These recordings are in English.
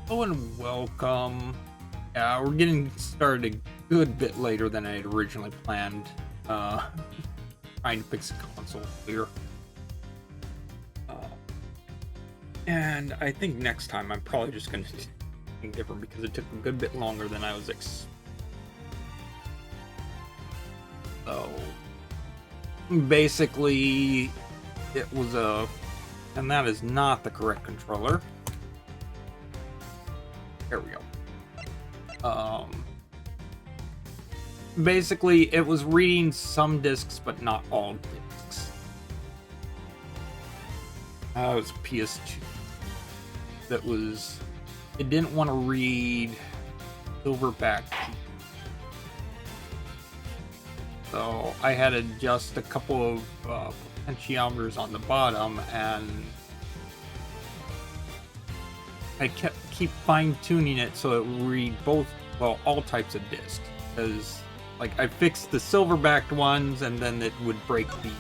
Hello and welcome. We're getting started a good bit later than I had originally planned. Uh, Trying to fix the console here. And I think next time I'm probably just going to do something different because it took a good bit longer than I was So, basically, it was and that is not the correct controller. There we go. Basically, it was reading some discs, but not all discs. It was PS2. It didn't want to read Silverback. So I had to adjust a couple of potentiometers on the bottom, and I keep fine-tuning it so it would read all types of discs. Because I fixed the silverbacked ones, and then it would break the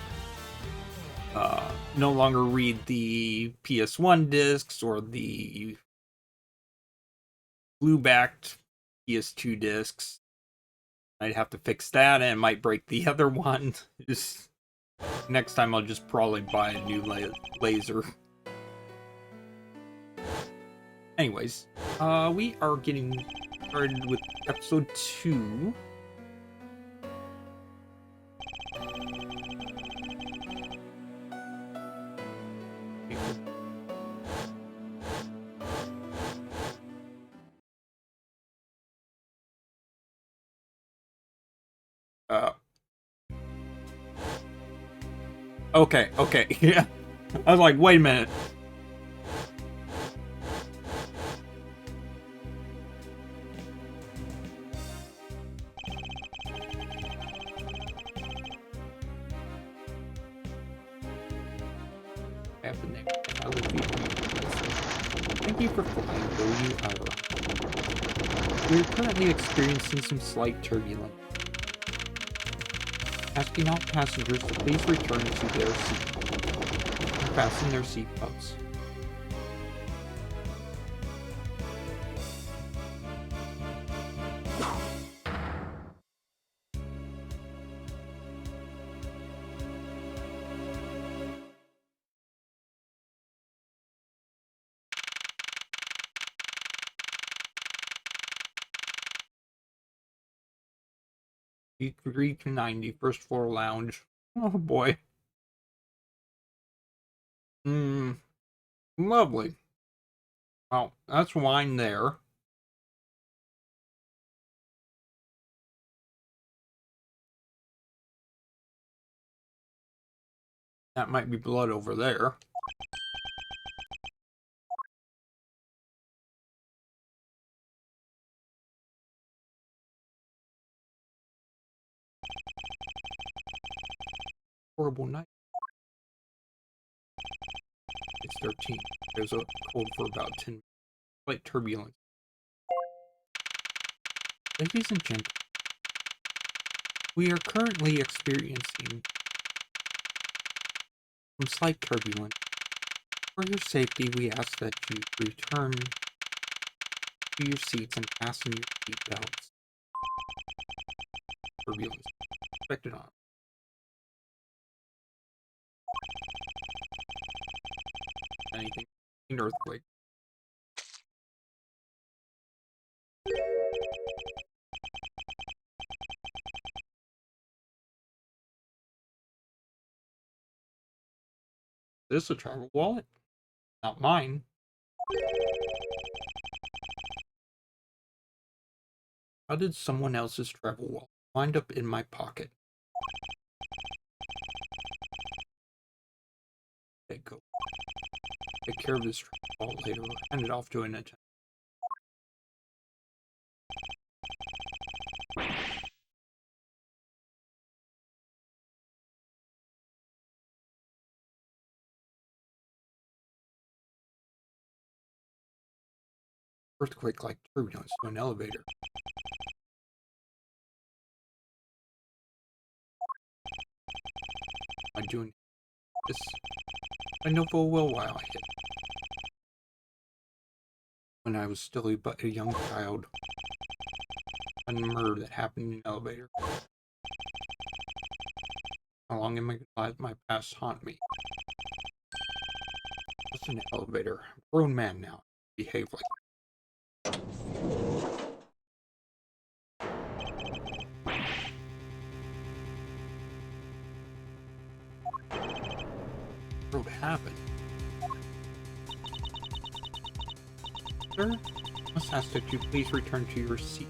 no longer read the PS1 discs or the blue-backed PS2 discs. I'd have to fix that, and it might break the other one. Next time I'll just probably buy a new laser. Anyways, we are getting started with episode 2. Okay, yeah. I was like, wait a minute. Thank you for flying, though you are. We are currently experiencing some slight turbulence. Asking all passengers to please return to their seats and fasten their seatbelts. E390, first floor lounge. Oh boy. Lovely. Well, that's wine there. That might be blood over there. Horrible night. It's 13. There's a cold for about 10. Slight turbulence. Ladies and gentlemen, we are currently experiencing some slight turbulence. For your safety, we ask that you return to your seats and fasten your seat belts. Turbulence. Expected on. Anything. An earthquake. This is a travel wallet. Not mine. How did someone else's travel wallet wind up in my pocket? Okay, go. Take care of this travel wallet later. Hand it off to an attendant. Earthquake like turbulence to an elevator. I'm doing this. I know full well why I hit. when I was still but a young child. A murder that happened in an elevator. How long am I gonna let my past haunt me? Just an elevator. Grown man now. Behave like. What happened? Sir, I must ask that you please return to your seat.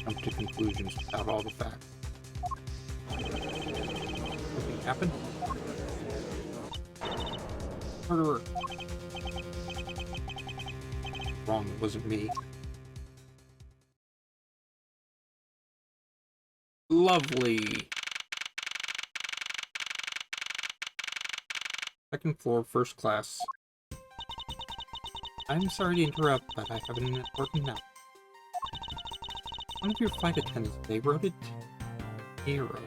Jump to conclusions without all the facts. Something happened? Murderer. Wrong, it wasn't me. Lovely. Second floor, first class. I'm sorry to interrupt, but I have an important note. One of your flight attendants, they wrote it Hero.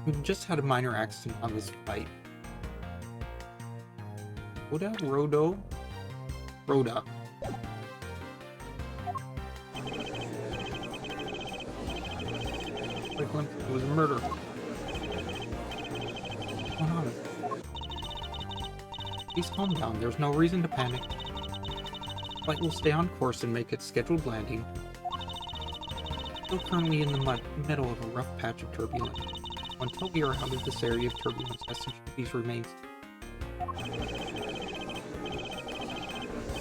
We just had a minor accident on this flight. Rhoda? It was a murder. What's going on? Please calm down. There's no reason to panic. The flight will stay on course and make its scheduled landing. Still currently in the middle of a rough patch of turbulence. Until we are out of this area of turbulence, please remain.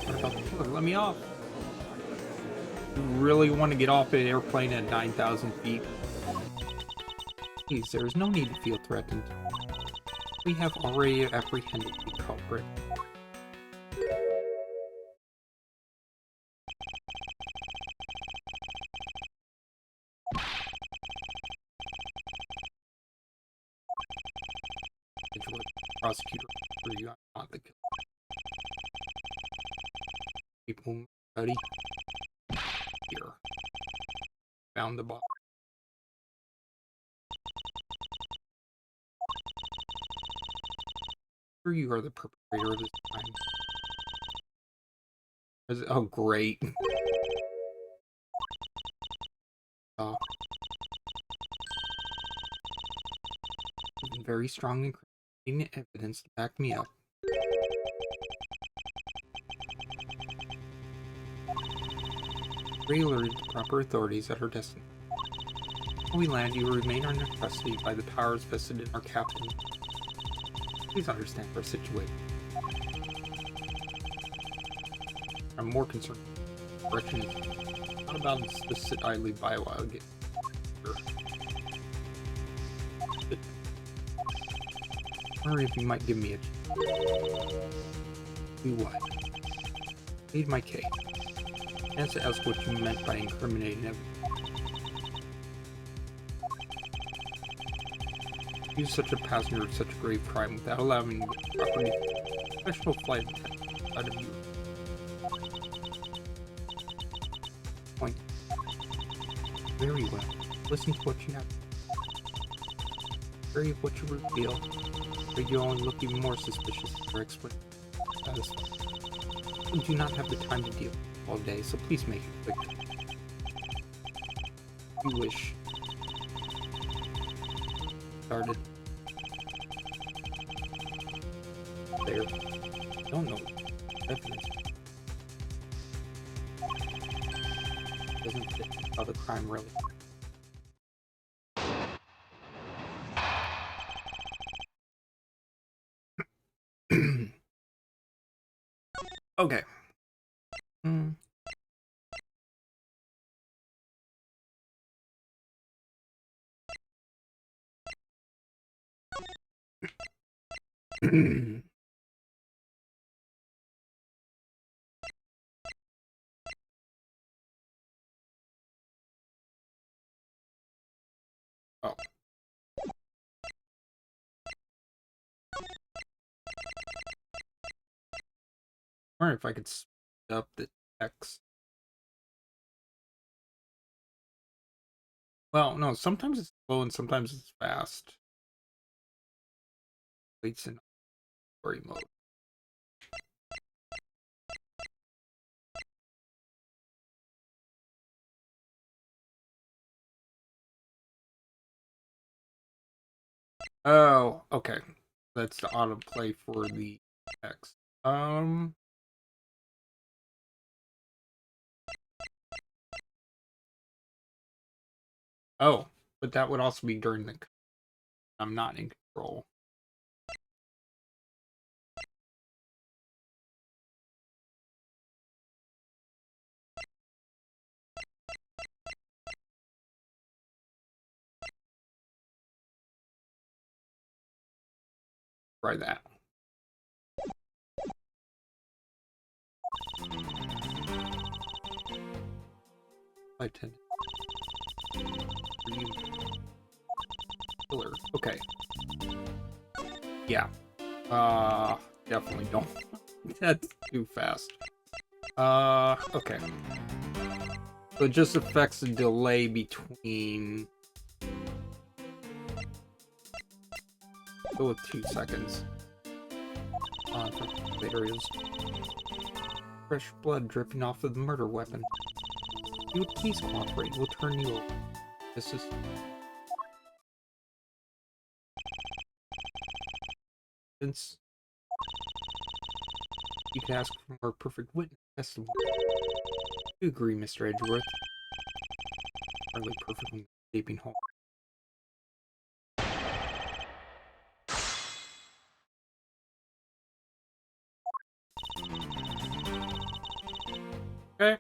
What about the killer? Let me off. You really want to get off an airplane at 9,000 feet? Please, there is no need to feel threatened. We have already apprehended the culprit. Prosecutor, for you, I'm not the killer. People, buddy. Here. Found the body. Sure, you are the perpetrator of this crime. Oh, great. Very strong and evidence to back me up. We alerted the proper authorities at our destination. When we land, you will remain under custody by the powers vested in our captain. Please understand our situation. I'm more concerned. Correction is not about the sit idly by while I get here. I wonder if you might give me a do what? Read my case. And to ask what you meant by incriminating evidence. Use such a passenger of such a grave crime without allowing the property professional flight out of you. Point. Very well. Listen to what you have. Very what you reveal. But you only look even more suspicious for expert. You do not have the time to deal all day, so please make it quick. If you wish. Started. There. Don't know. Evidence. Doesn't fit how the crime really. Okay. Oh. I wonder if I could speed up the text. Well, no, sometimes it's slow and sometimes it's fast. Waits in story mode. Oh, okay. That's the autoplay for the text. Oh, but that would also be during the. I'm not in control. Try that. I tend to killer. Okay. Yeah. Definitely don't. That's too fast. Okay. So it just affects the delay between. Go with 2 seconds. Later is fresh blood dripping off of the murder weapon. If you would please cooperate, we'll turn you over. This is. Since you could ask for more perfect witness testimony. You agree, Mr. Edgeworth? Hardly perfect when escaping home. Okay.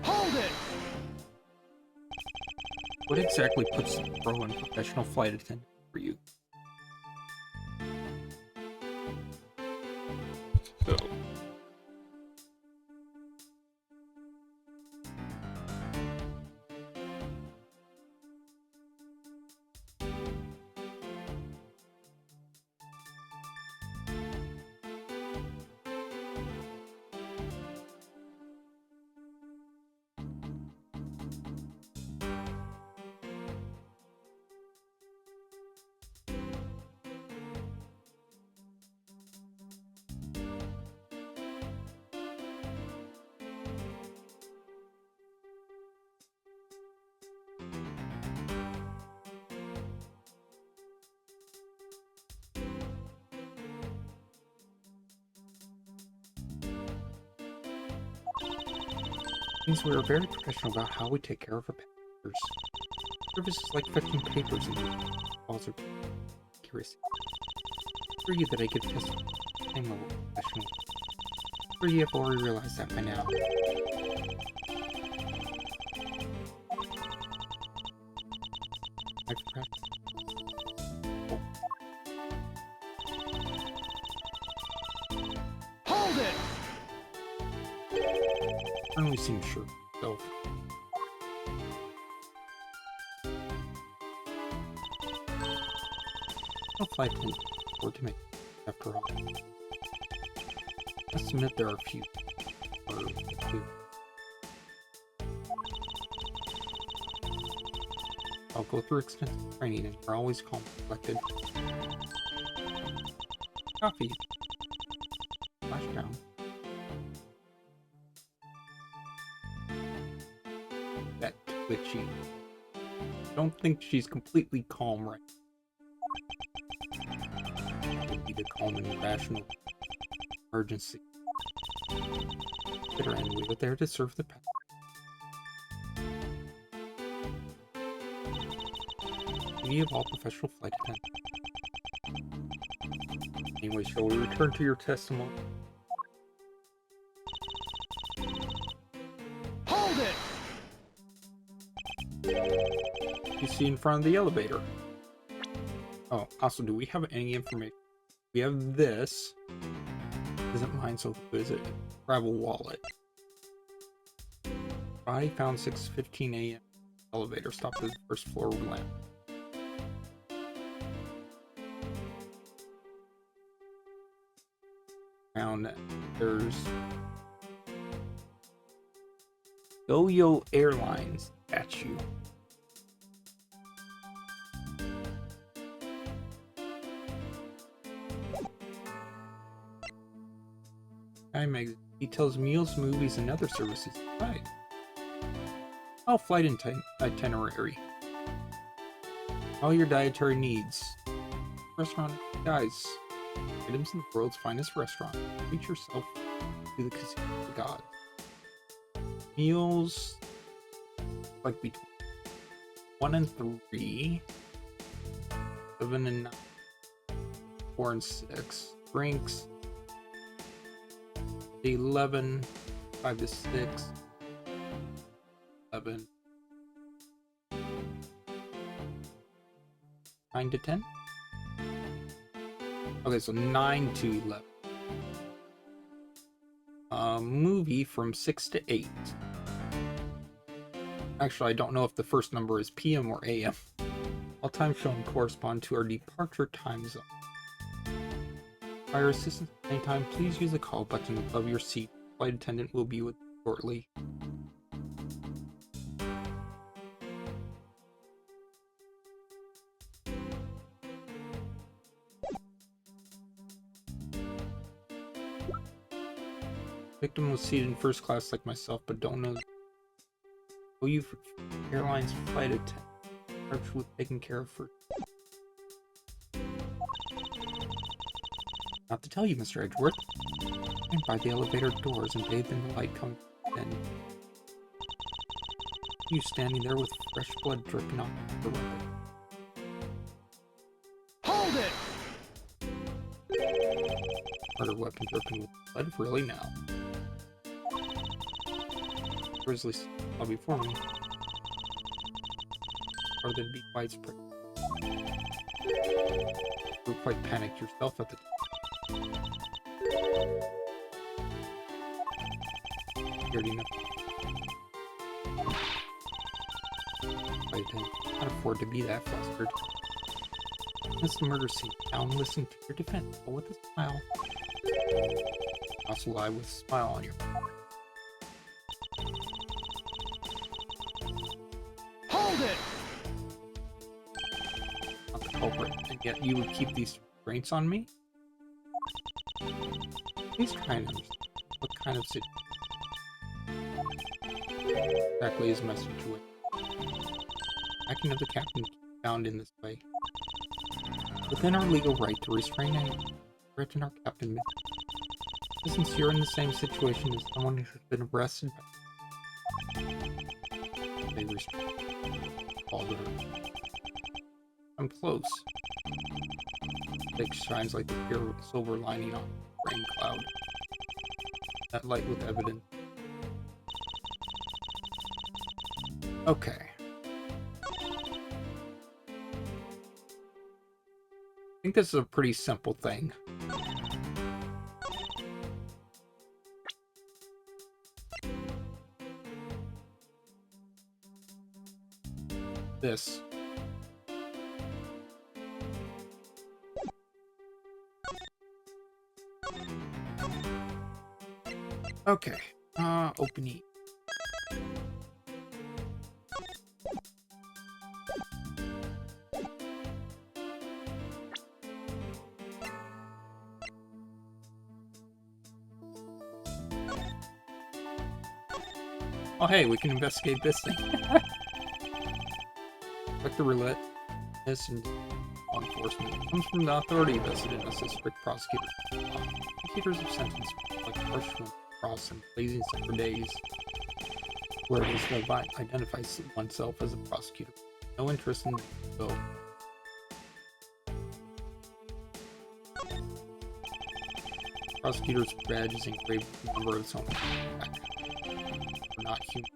Hold it! What exactly puts pro in professional flight attendant for you? So, means we are very professional about how we take care of our passengers. Service is like fetching papers and calls are accuracy. For you that I give testimony, same level of professional. For you have already realized that by now. I press. Hold it! Certainly seems sure of himself. No flight attendant or to make after all. Let's admit there are a few. Or two. I'll go through extensive training and you're always calm and collected. Coffee. Splashdown. That twitchy. don't think she's completely calm right now. Would be the calm and rational emergency. Bitter end, we were there to serve the pet. We of all professional flight attendants. Anyway, shall we return to your testimony? Hold it! You see in front of the elevator. Oh, also, do we have any information? We have this. Isn't mine, so who is it? Travel wallet. Body found 6:15 a.m. Elevator stopped at the first floor lamp. Found there's Yo-Yo Airlines statue. Time magazine details meals, movies, and other services. Right. Oh, flight itinerary. All your dietary needs. Restaurant, guys. Items in the world's finest restaurant. Treat yourself to the casino of the gods. Meals, like between 1 and 3, 7 and 9, 4 and 6. Drinks, 11, 5 to 6, 11, 9 to 10. Okay, so 9 to 11. Movie from 6 to 8. Actually, I don't know if the first number is PM or AM. All time shown correspond to our departure time zone. Fire assistance at any time, please use the call button above your seat. Flight attendant will be with you shortly. Victim was seated in first class like myself, but don't know. You Airlines flight attendant. Charged with taking care of for. Not to tell you, Mr. Edgeworth. And by the elevator doors and bathed in the light come in. You standing there with fresh blood dripping on the weapon. Hold it! Murder weapon dripping with blood? Really now? Grizzly saw before me. Or there'd be widespread. You were quite panicked yourself at the time. Scared enough. I can't afford to be that flustered. This murder scene. Now listen to your defense, but with a smile. Also lie with a smile on your face. Hold it! Not the culprit, and yet you would keep these restraints on me? Please try and understand what kind of situation exactly is my situation. Acting of the captain found in this way. Within our legal right to restrain and threaten our captain, since you're in the same situation as someone who has been arrested by they restrain called her. I'm close. It shines like the pure silver lining on a rain cloud. That light with evidence. Okay. I think this is a pretty simple thing. This. Okay. Open E. Oh hey, we can investigate this thing. Respect the relentlessness and law enforcement comes from the authority vested in us as strict prosecutors. Prosecutors have sentenced like harsh one across and blazing for days, where it is to identify oneself as a prosecutor. No interest in the prosecutor's badge is engraved with the number of its own. We're not human.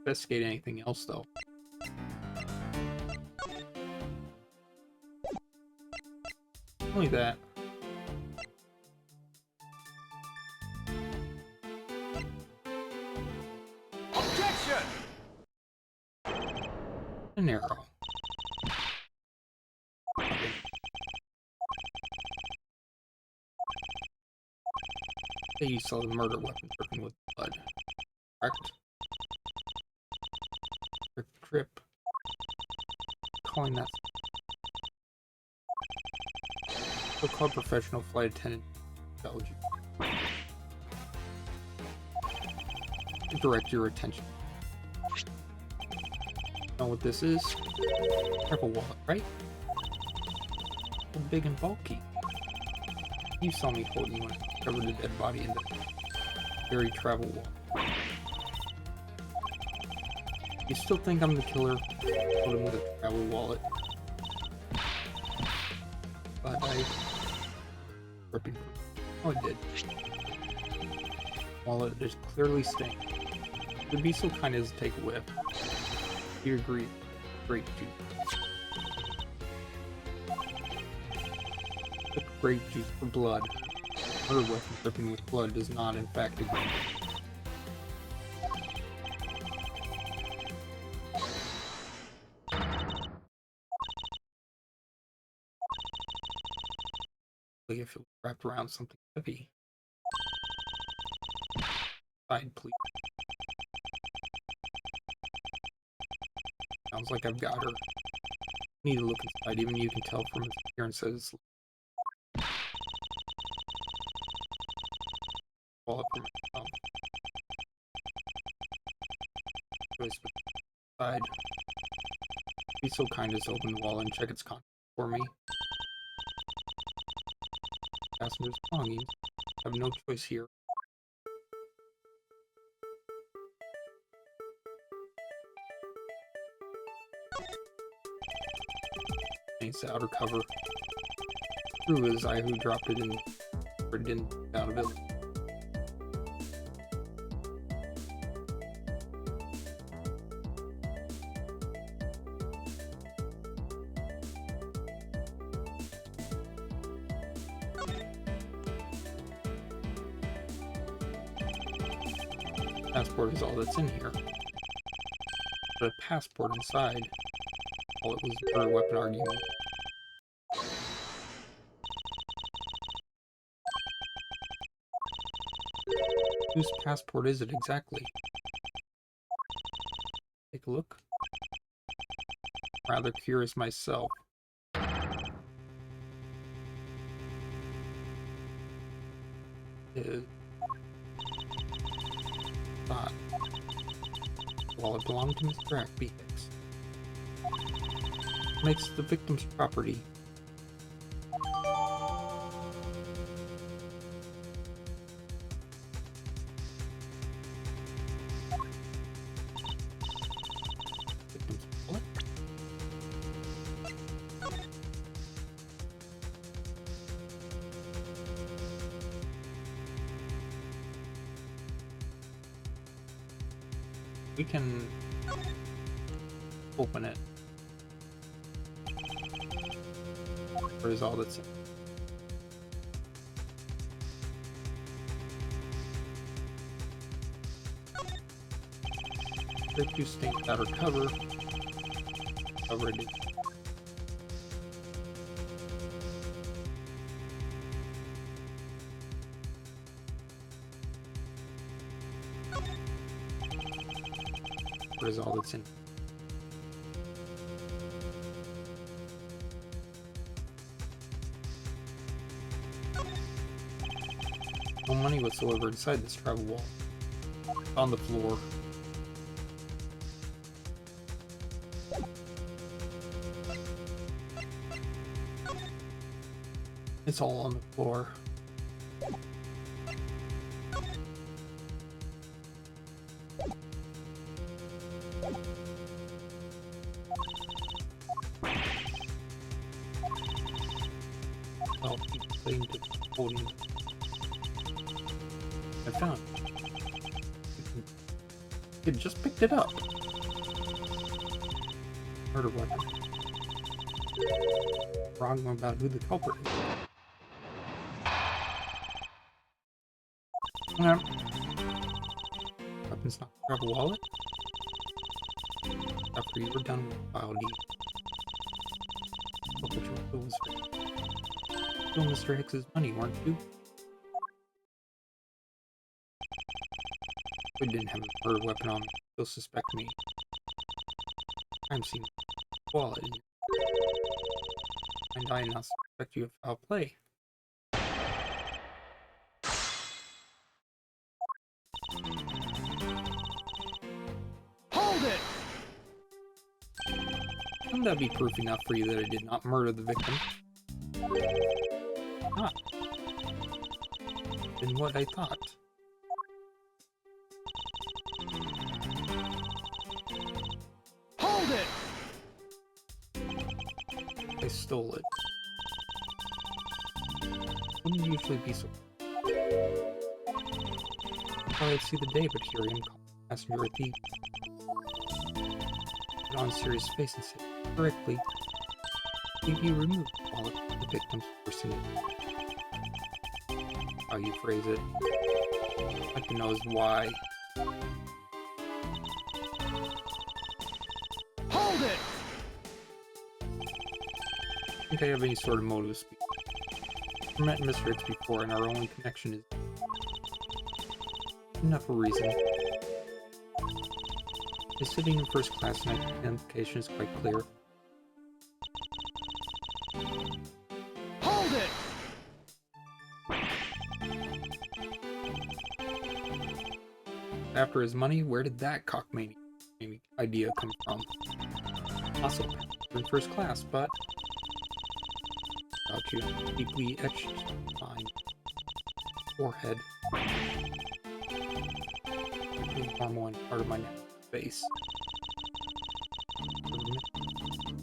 Investigate anything else, though. Only that. Objection! An arrow. Hey, you saw the murder weapon dripping with blood. Correct? Drip. Calling that so-called professional flight attendant intelligence. To direct your attention. Know what this is? Travel wallet, right? So big and bulky. You saw me holding when I covered a dead body in the very travel wallet. You still think I'm the killer? Put him with a travel wallet. But I... ripping. Oh, it did. Wallet is clearly stained. Would be so kind as to take a whiff. You agree? Grape juice. But grape juice for blood. Murder weapon dripping with blood does not, in fact, agree. If it was wrapped around something heavy. Side, please. Sounds like I've got her. Need to look inside, even you can tell from its appearance that it's wallet from my thumb. Choice side. Be so kind as to open the wallet and check its contents for me. Passenger's belongings. I have no choice here. It's the outer cover. True, it is I who dropped it in, or didn't out of it. Passport is all that's in here. But a passport inside. All it was a murder weapon argument. Whose passport is it exactly? Take a look. Rather curious myself. Is thought. While it belonged to Mr. Ackbeex. Makes the victim's property. Victim's wallet? We can open it. Or is all that's in? Grape juice stained outer cover. Already. Or is all that's in? No money whatsoever inside this travel wall. On the floor. It's all on the floor. I'll keep playing to holding. I found it. Just picked it up. Murder weapon. Wrong about who the culprit is. Weapons not grab a wallet. After you were done with file D. Look what your was for. Still Mr. Hicks's money, weren't you? We didn't have a murder weapon on me. You'll suspect me. Crime scene. Wallet. And I not suspect you of foul play. Hold it! Wouldn't that be proof enough for you that I did not murder the victim? Not. Than what I thought. Hold it! I stole it. Wouldn't usually be so. Thought I'd see the day, but here I am, passenger a thief. Put on a serious face and say, correctly, leave you removed while the victim's person. How you phrase it. I'd like to know is why. Hold it! I think I have any sort of motive to speak. I've met Mr. Hicks before, and our only connection is enough a reason. His sitting in first class and identification is quite clear. Hold it! After his money, where did that cockmania idea come from? Also, in first class, but about you, deeply etched fine forehead, normal and part of my face.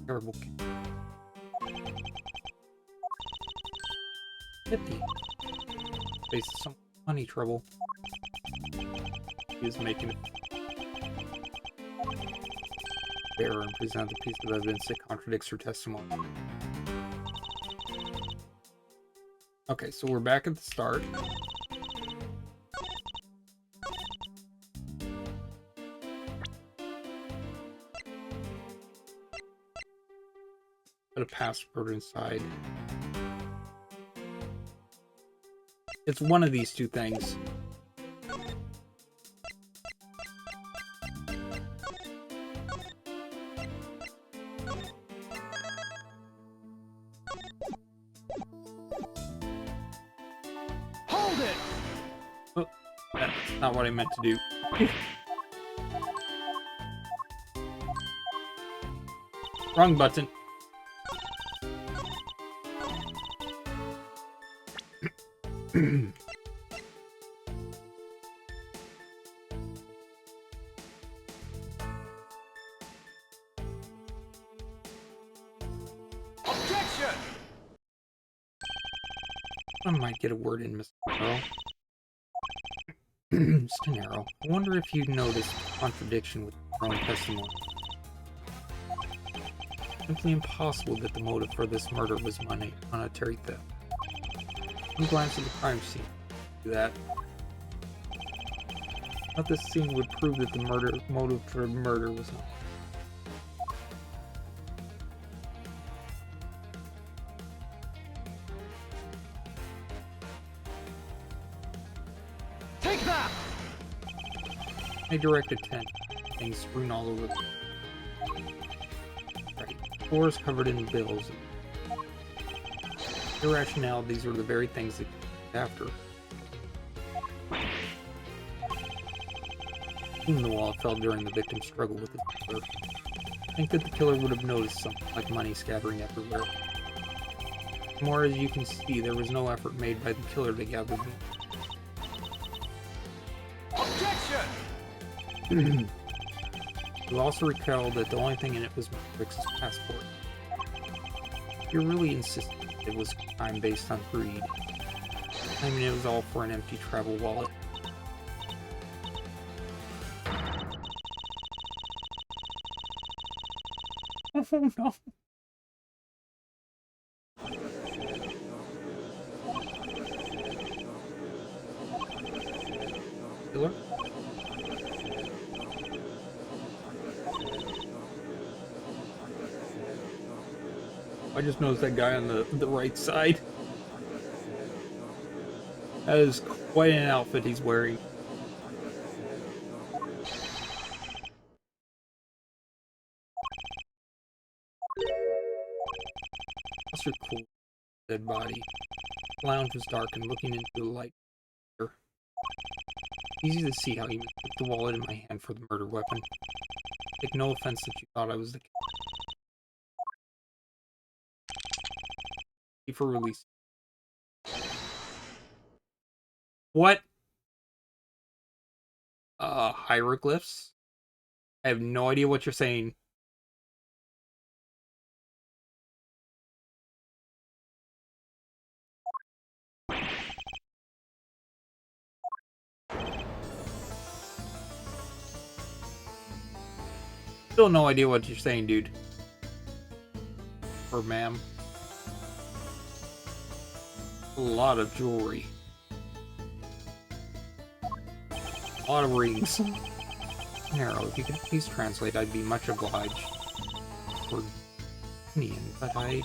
Terrible. 50. Face some money trouble. He is making it fair and present a piece of evidence that contradicts her testimony. Okay, so we're back at the start. Put a password inside. It's one of these two things. Hold it! Oh, that's not what I meant to do. Wrong button. Objection! I might get a word in, Mr. Narrow. Mr. Narrow, I wonder if you noticed a contradiction with your own testimony. Simply impossible that the motive for this murder was monetary theft. One glance at the crime scene. Do that. Not this scene would prove that the motive for the murder was not. Take that! I direct attention. Things strewn all over. Right. Floor is covered in bills. Irrationalities are the very things that after. Even the wallet fell during the victim's struggle with the killer. I think that the killer would have noticed something like money scattering everywhere. More as you can see, there was no effort made by the killer to gather them. Objection! You also recall that the only thing in it was Rick's passport. You're really insistent it was a crime based on greed. I mean, it was all for an empty travel wallet. Oh no! Killer? I just noticed that guy on the right side. That is quite an outfit he's wearing. Buster Cool, dead body. The lounge was dark and looking into the light. Easy to see how he took the wallet in my hand for the murder weapon. Take no offense that you thought I was the key for release. What? Hieroglyphs? I have no idea what you're saying. Still no idea what you're saying, dude. Or ma'am. A lot of jewelry. A lot of rings. Narrow, if you could please translate, I'd be much obliged. For Indian, but I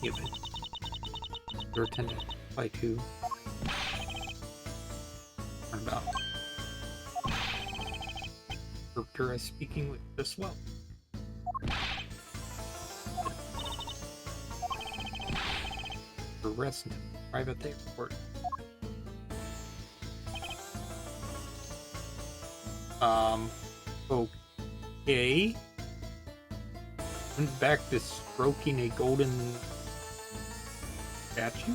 give it. Your attendant, by two. About. Interpreter is speaking with this well. Arrest him. Private airport. Okay. Went back to stroking a golden statue?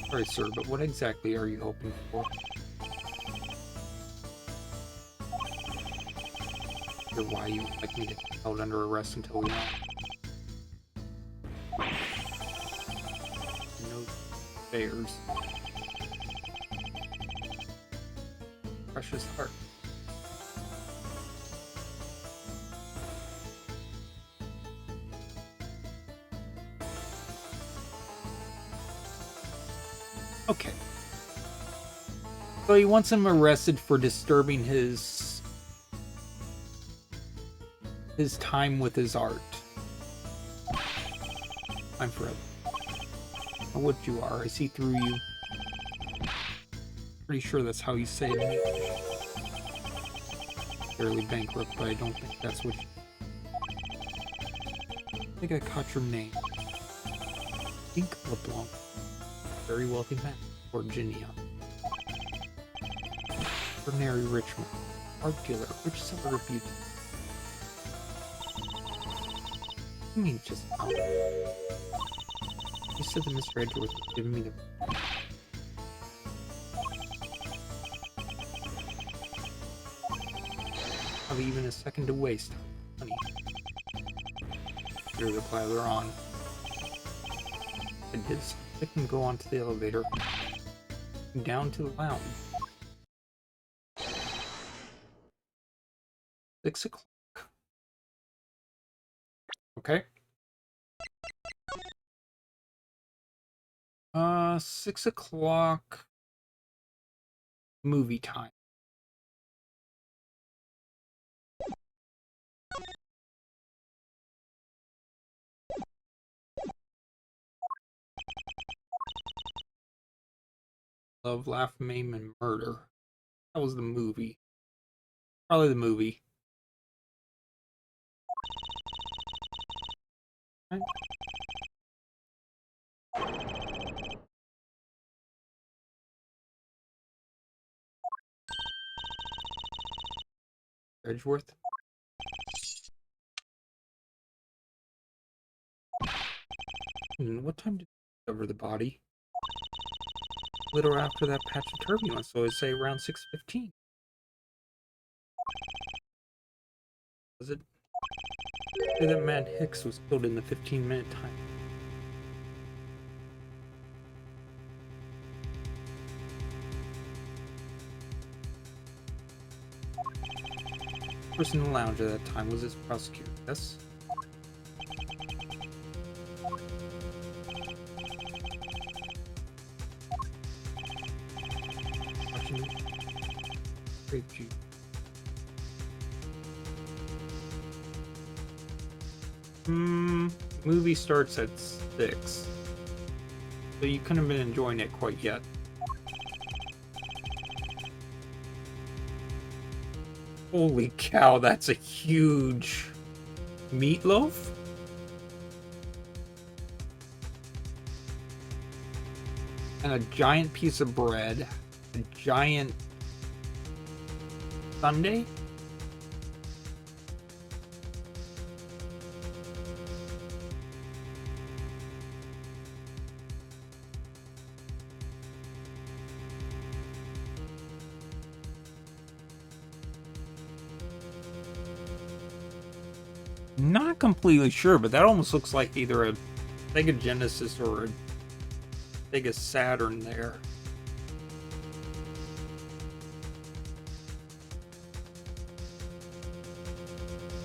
Sorry, sir, but what exactly are you hoping for? Or why you would like me to be held under arrest until we know? No bears. Precious heart. Okay. So he wants him arrested for disturbing his time with his art. I'm forever. Or what you are, I see through you. Pretty sure that's how you say it in English. Barely bankrupt, but I don't think that's what you... I think I caught your name. Pink LeBlanc. Very wealthy man. Virginia. Ordinary Richmond. Art dealer. Rich seller of beauty. I mean, just how? You said that Mr. Edgeworth was giving me the... Have even a second to waste. Honey. Here's the pile on. And his... They can go onto the elevator. Down to the lounge. 6 o'clock. Okay. 6 o'clock. Movie time. Love, Laugh, Maim, and Murder. That was the movie. Probably the movie. Right. Edgeworth. What time did you discover the body? A little after that patch of turbulence, so I'd say around 6:15. Was it? Say that man Hicks was killed in the 15-minute time. The person in the lounge at that time was his prosecutor, yes? Watching rape you. Movie starts at 6. So you couldn't have been enjoying it quite yet. Holy cow, that's a huge meatloaf? And a giant piece of bread. A giant sundae? Not completely sure, but that almost looks like either a Sega Genesis or a Sega Saturn there.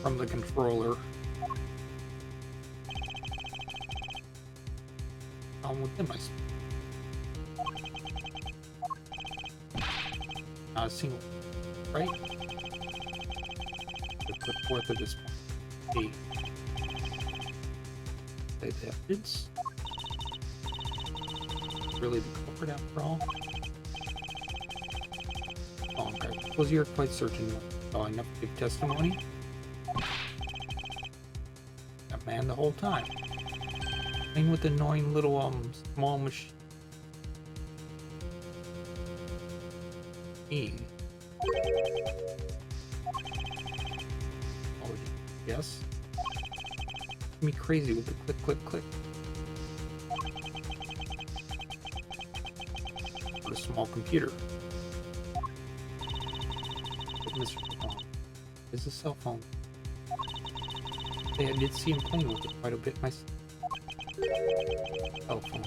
From the controller. Within my not a single, right? Put forth at this point. Say the evidence. Really the culprit after all? Oh, okay. Was you're quite certain you saw enough to give testimony? That man the whole time. Playing with the annoying little small machine. Oh, yes. Me crazy with the click, click, click. What a small computer. Mr. Phone. It's a cell phone. Hey, I did see him playing with it quite a bit myself. Cell phone.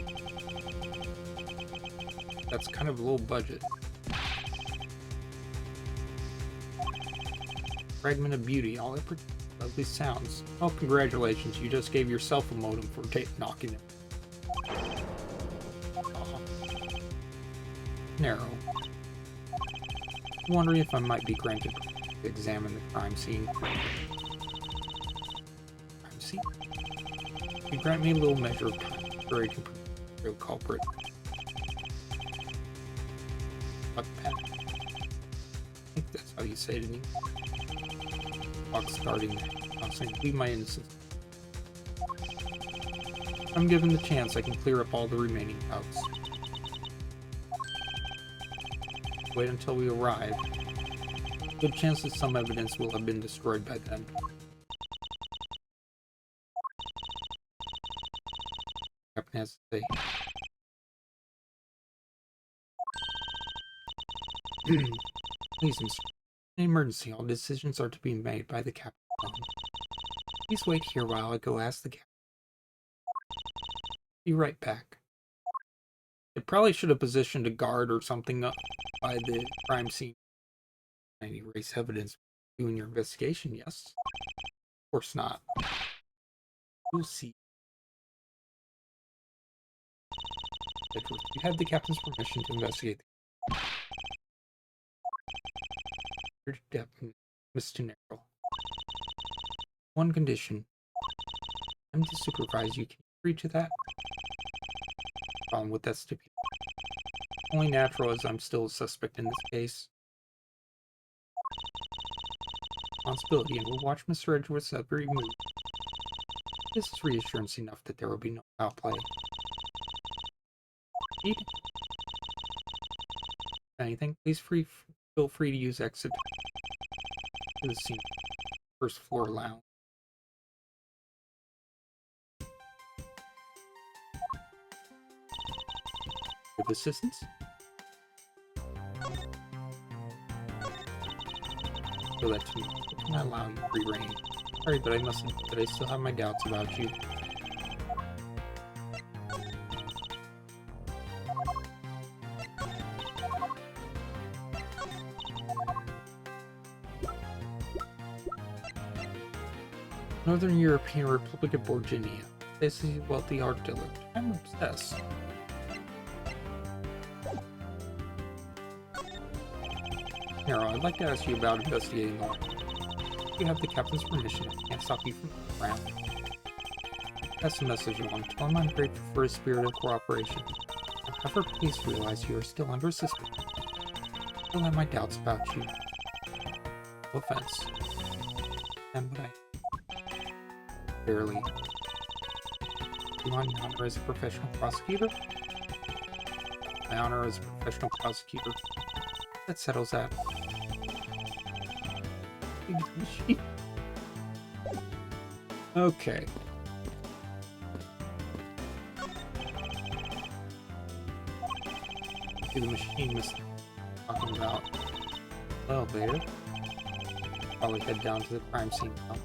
That's kind of low budget. Fragment of beauty, all that lovely sounds. Oh, congratulations, you just gave yourself a modem for knocking it. Narrow. Wondering if I might be granted to examine the crime scene. Crime scene? You grant me a little measure of time before I can prove the real culprit. Fuck pen. I think that's how you say it in English. Clock starting. I'm saying, leave my innocence. If I'm given the chance, I can clear up all the remaining doubts. Wait until we arrive. Good chance that some evidence will have been destroyed by then. Captain has to say. Please, Mr. In an emergency, all decisions are to be made by the captain alone. Please wait here while I go ask the captain. Be right back. It probably should have positioned a guard or something up by the crime scene. And erase evidence doing your investigation, yes? Of course not. We'll see. Edward, you have the captain's permission to investigate. Miss Tunero. One condition. I'm to supervise you. Can you agree to that? Problem with that stipulation. Only natural as I'm still a suspect in this case. Responsibility, and we'll watch Mr. Edgeworth's every move. This is reassurance enough that there will be no foul play. Indeed. Anything, please feel free to use exit. to the scene. First floor lounge. With assistance? So that's me. I cannot allow you free reign. Sorry, but I still have my doubts about you. Northern European Republic of Borginia. This is a wealthy art dealer. I'm obsessed. Nero, I'd like to ask you about investigating the art. If you have the captain's permission, I can't stop you from looking around. That's the message along. Tell him I'm grateful for his spirit of cooperation. However, please realize you are still under suspicion. I still have my doubts about you. No offense. And what I barely. You want my honor as a professional prosecutor? My honor as a professional prosecutor. That settles that. Okay. See, the machine was talking about elevator. Probably head down to the crime scene now.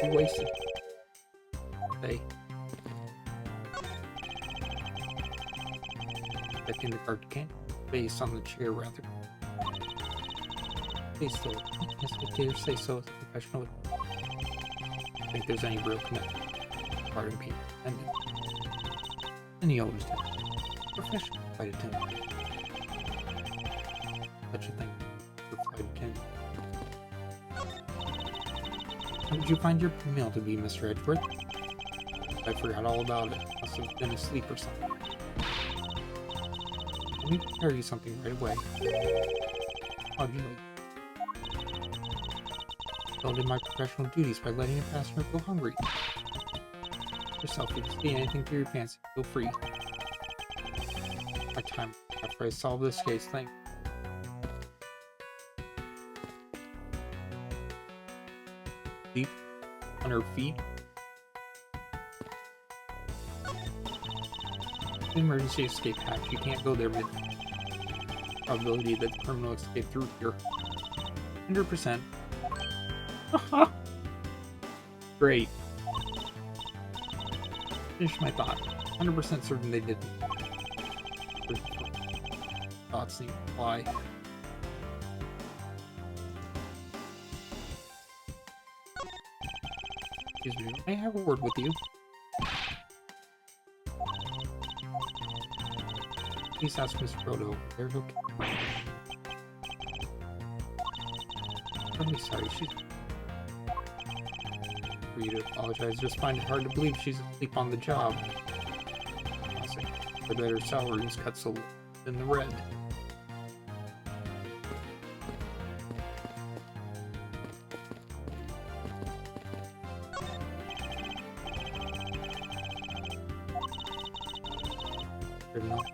You wasted. Hey. Back in the card can base on the chair rather. Please still. Yes, I dare say so as a professional. I think there's any real connection. Pardon people. And he always did. Professional flight attendant. Such a thing for flight attendant. How did you find your meal to be, Mr. Edgeworth? I forgot all about it. Must have been asleep or something. Let me prepare you something right away. How'd you like? I did my professional duties by letting a passenger go hungry. Yourself, if you see anything through your pants, feel free. My time after I solve this case, thank you. Sleep on her feet. The emergency escape hatch. You can't go there mid. Probability that the criminal escaped through here. 100%. Great. Finish my thought. 100% certain they didn't. Thoughts need to fly. Excuse me, may I have a word with you? Please ask Miss Frodo. They're okay. I'm really sorry, she's... For you to apologize, just find it hard to believe she's asleep on the job. Honestly, the better salary was cut so in the red. Good enough.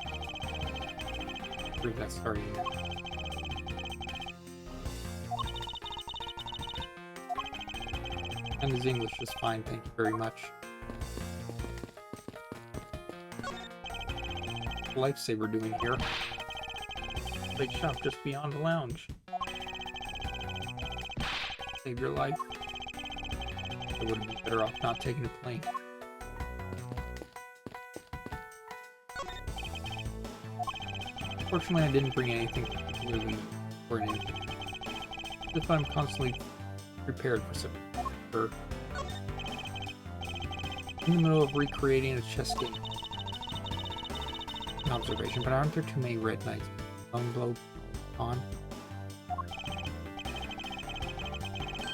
Prove that sorry. And his English is fine, thank you very much. Lifesaver doing here? Big shop just beyond the lounge. Save your life. I would have been better off not taking a plane. Fortunately, I didn't bring anything particularly important. If I'm constantly prepared for something. In the middle of recreating a chess game. An observation, but aren't there too many red knights? Lone blow pawn.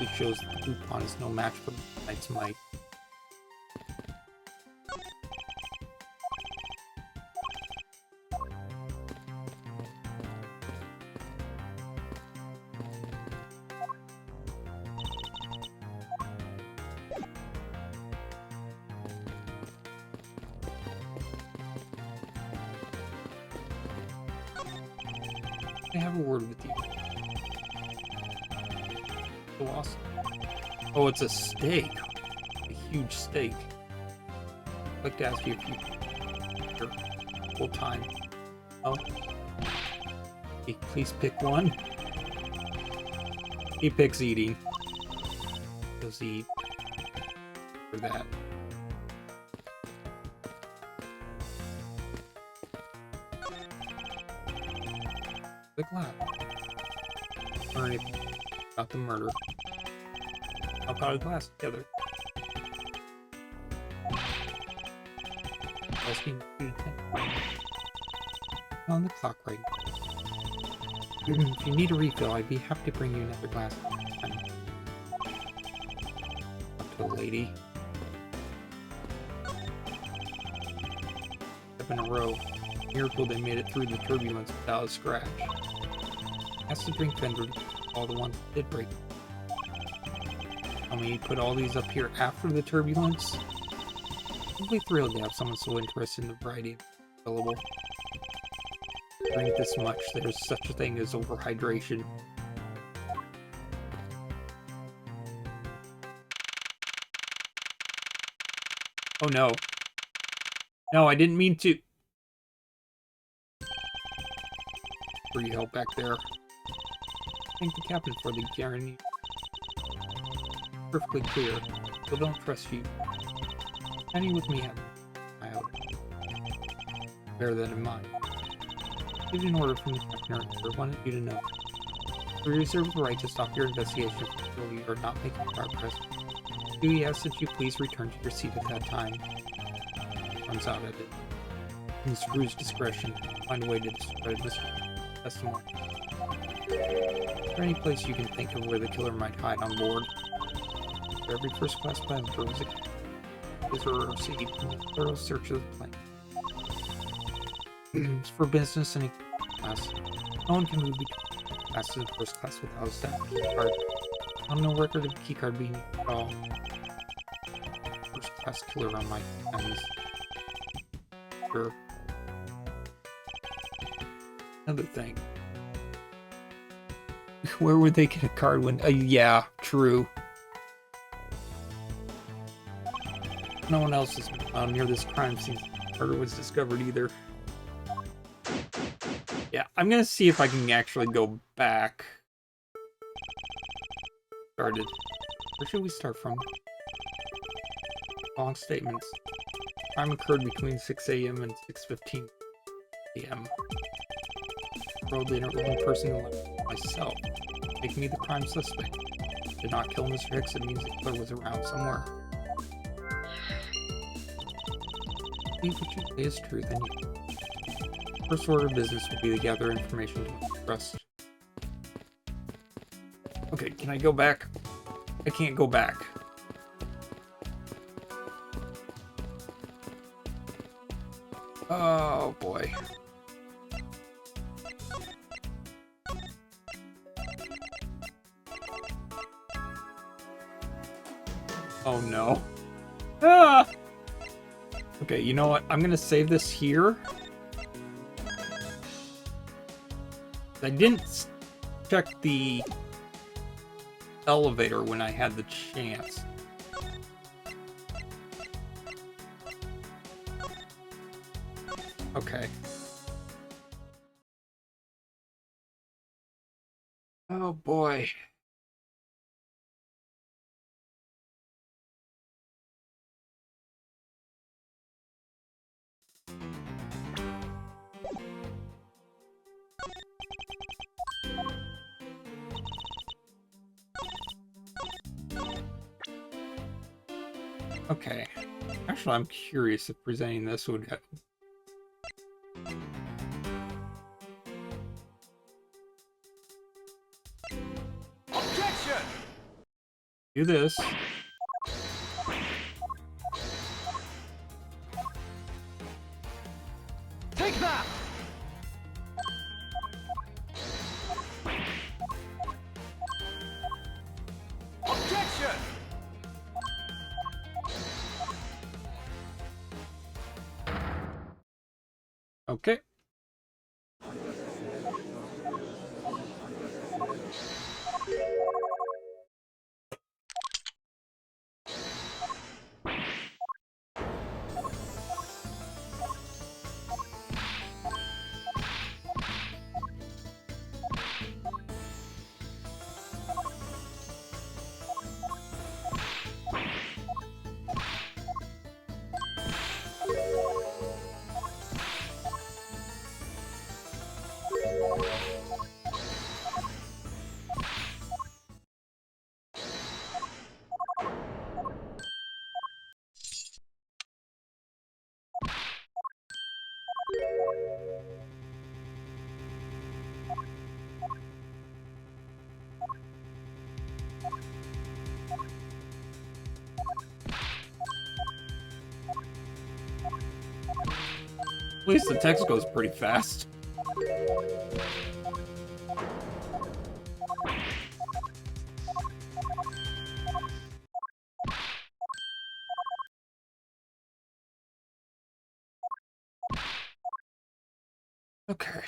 It shows that the blue pawn is no match for the knight's might. I have a word with you. So awesome. Oh, it's a steak. A huge steak. I'd like to ask you a few your full time. Oh. Hey, please pick one. He picks eating. Does he eat for that? The glass. Alright. About the murder. I'll call the glass together. Asking you to think. On the clock right now. If you need a refill, I'd be happy to bring you another glass. Up to the lady. Step in a row. Miracle they made it through the turbulence without a scratch. Ask the drink vendor to all the ones that did break. I mean, you put all these up here after the turbulence. I'd be thrilled to have someone so interested in the variety available. Drink this much, there's such a thing as overhydration. Oh no. No, I didn't mean to. For your help back there. Thank the captain for the guarantee. Perfectly clear, so don't trust you. Any with me, I hope. Bear that in mind. Give an order from the captain. I wanted you to know. We reserve the right to stop your investigation until you are not making progress. We ask that you please return to your seat at that time. Comes out at it. In Screw's discretion, find a way to discredit this testimony. Is there any place you can think of where the killer might hide on board? For every first-class passenger was or received from a thorough search of the plane. It's for business and class. No one can move between classes in first class without a stamp keycard. On no record of keycard being used at all. First-class killer on my hands. Sure. Another thing. Where would they get a card when... yeah, true. No one else is found near this crime scene. Murder was discovered either. Yeah, I'm gonna see if I can actually go back. Started. Where should we start from? Long statements. Crime occurred between 6 a.m. and 6:15 a.m. Rolled in only person myself, making me the crime suspect. Did not kill Mr. Hicks, it means the killer was around somewhere. Believe what you say is true, then you. First order of business will be to gather information to trust. Okay, can I go back? I can't go back. Oh boy. Oh no. Ah! Okay, you know what? I'm gonna save this here. I didn't check the elevator when I had the chance. Okay. Oh boy. Okay. Actually, I'm curious if presenting this would have... Objection! Do this. Take that! Objection! Okay. At least the text goes pretty fast. Okay.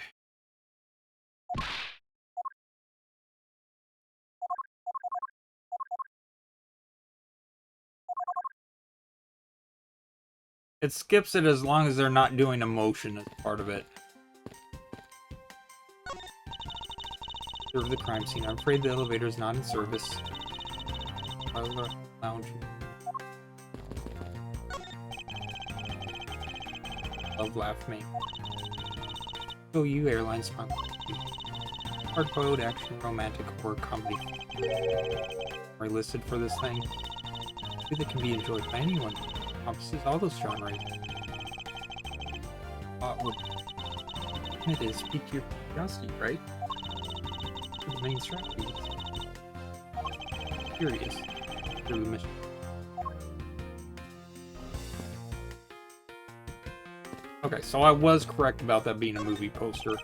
It skips it as long as they're not doing a motion as part of it. Observe the crime scene. I'm afraid the elevator is not in service. Lounge. Love laugh me. Go you airline sponsor. Hard-boiled action, romantic, or comedy. Are listed for this thing. That can be enjoyed by anyone. Encompasses all those genres. Would it is pique your curiosity, right? The main strategy is curious through the mission. Okay, so I was correct about that being a movie poster.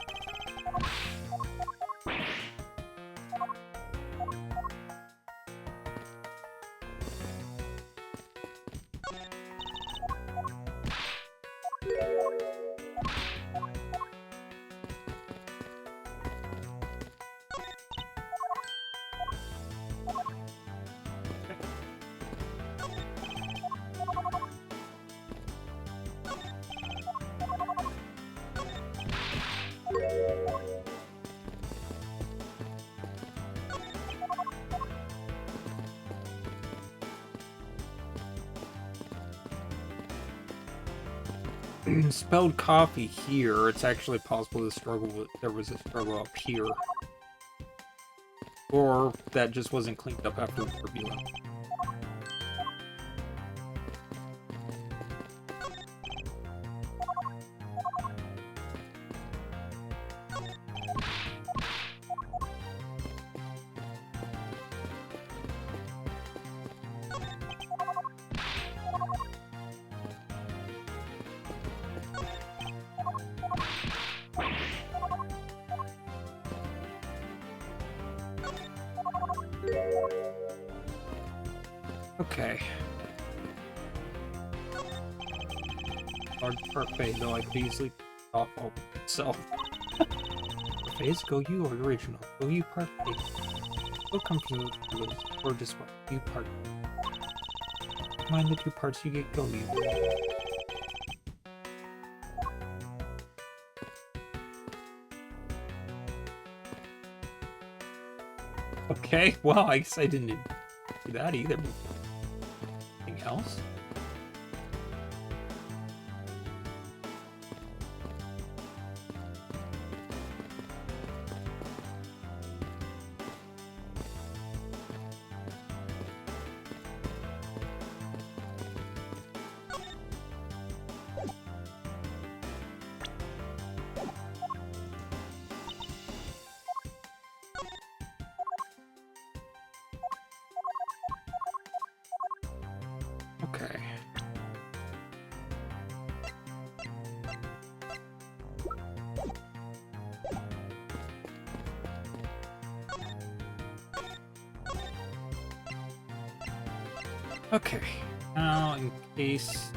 Spelled coffee here, it's actually possible to struggle with, there was a struggle up here. Or that just wasn't cleaned up after the turbulence. Okay. Large parfait, though I could easily off all myself. Parfaits, go you or original. Go you parfait. Go come to those or just what you part. Mind the 2 parts you get go you. Okay, well I guess I didn't do that either. Anything else? Okay. Okay. Now, in case...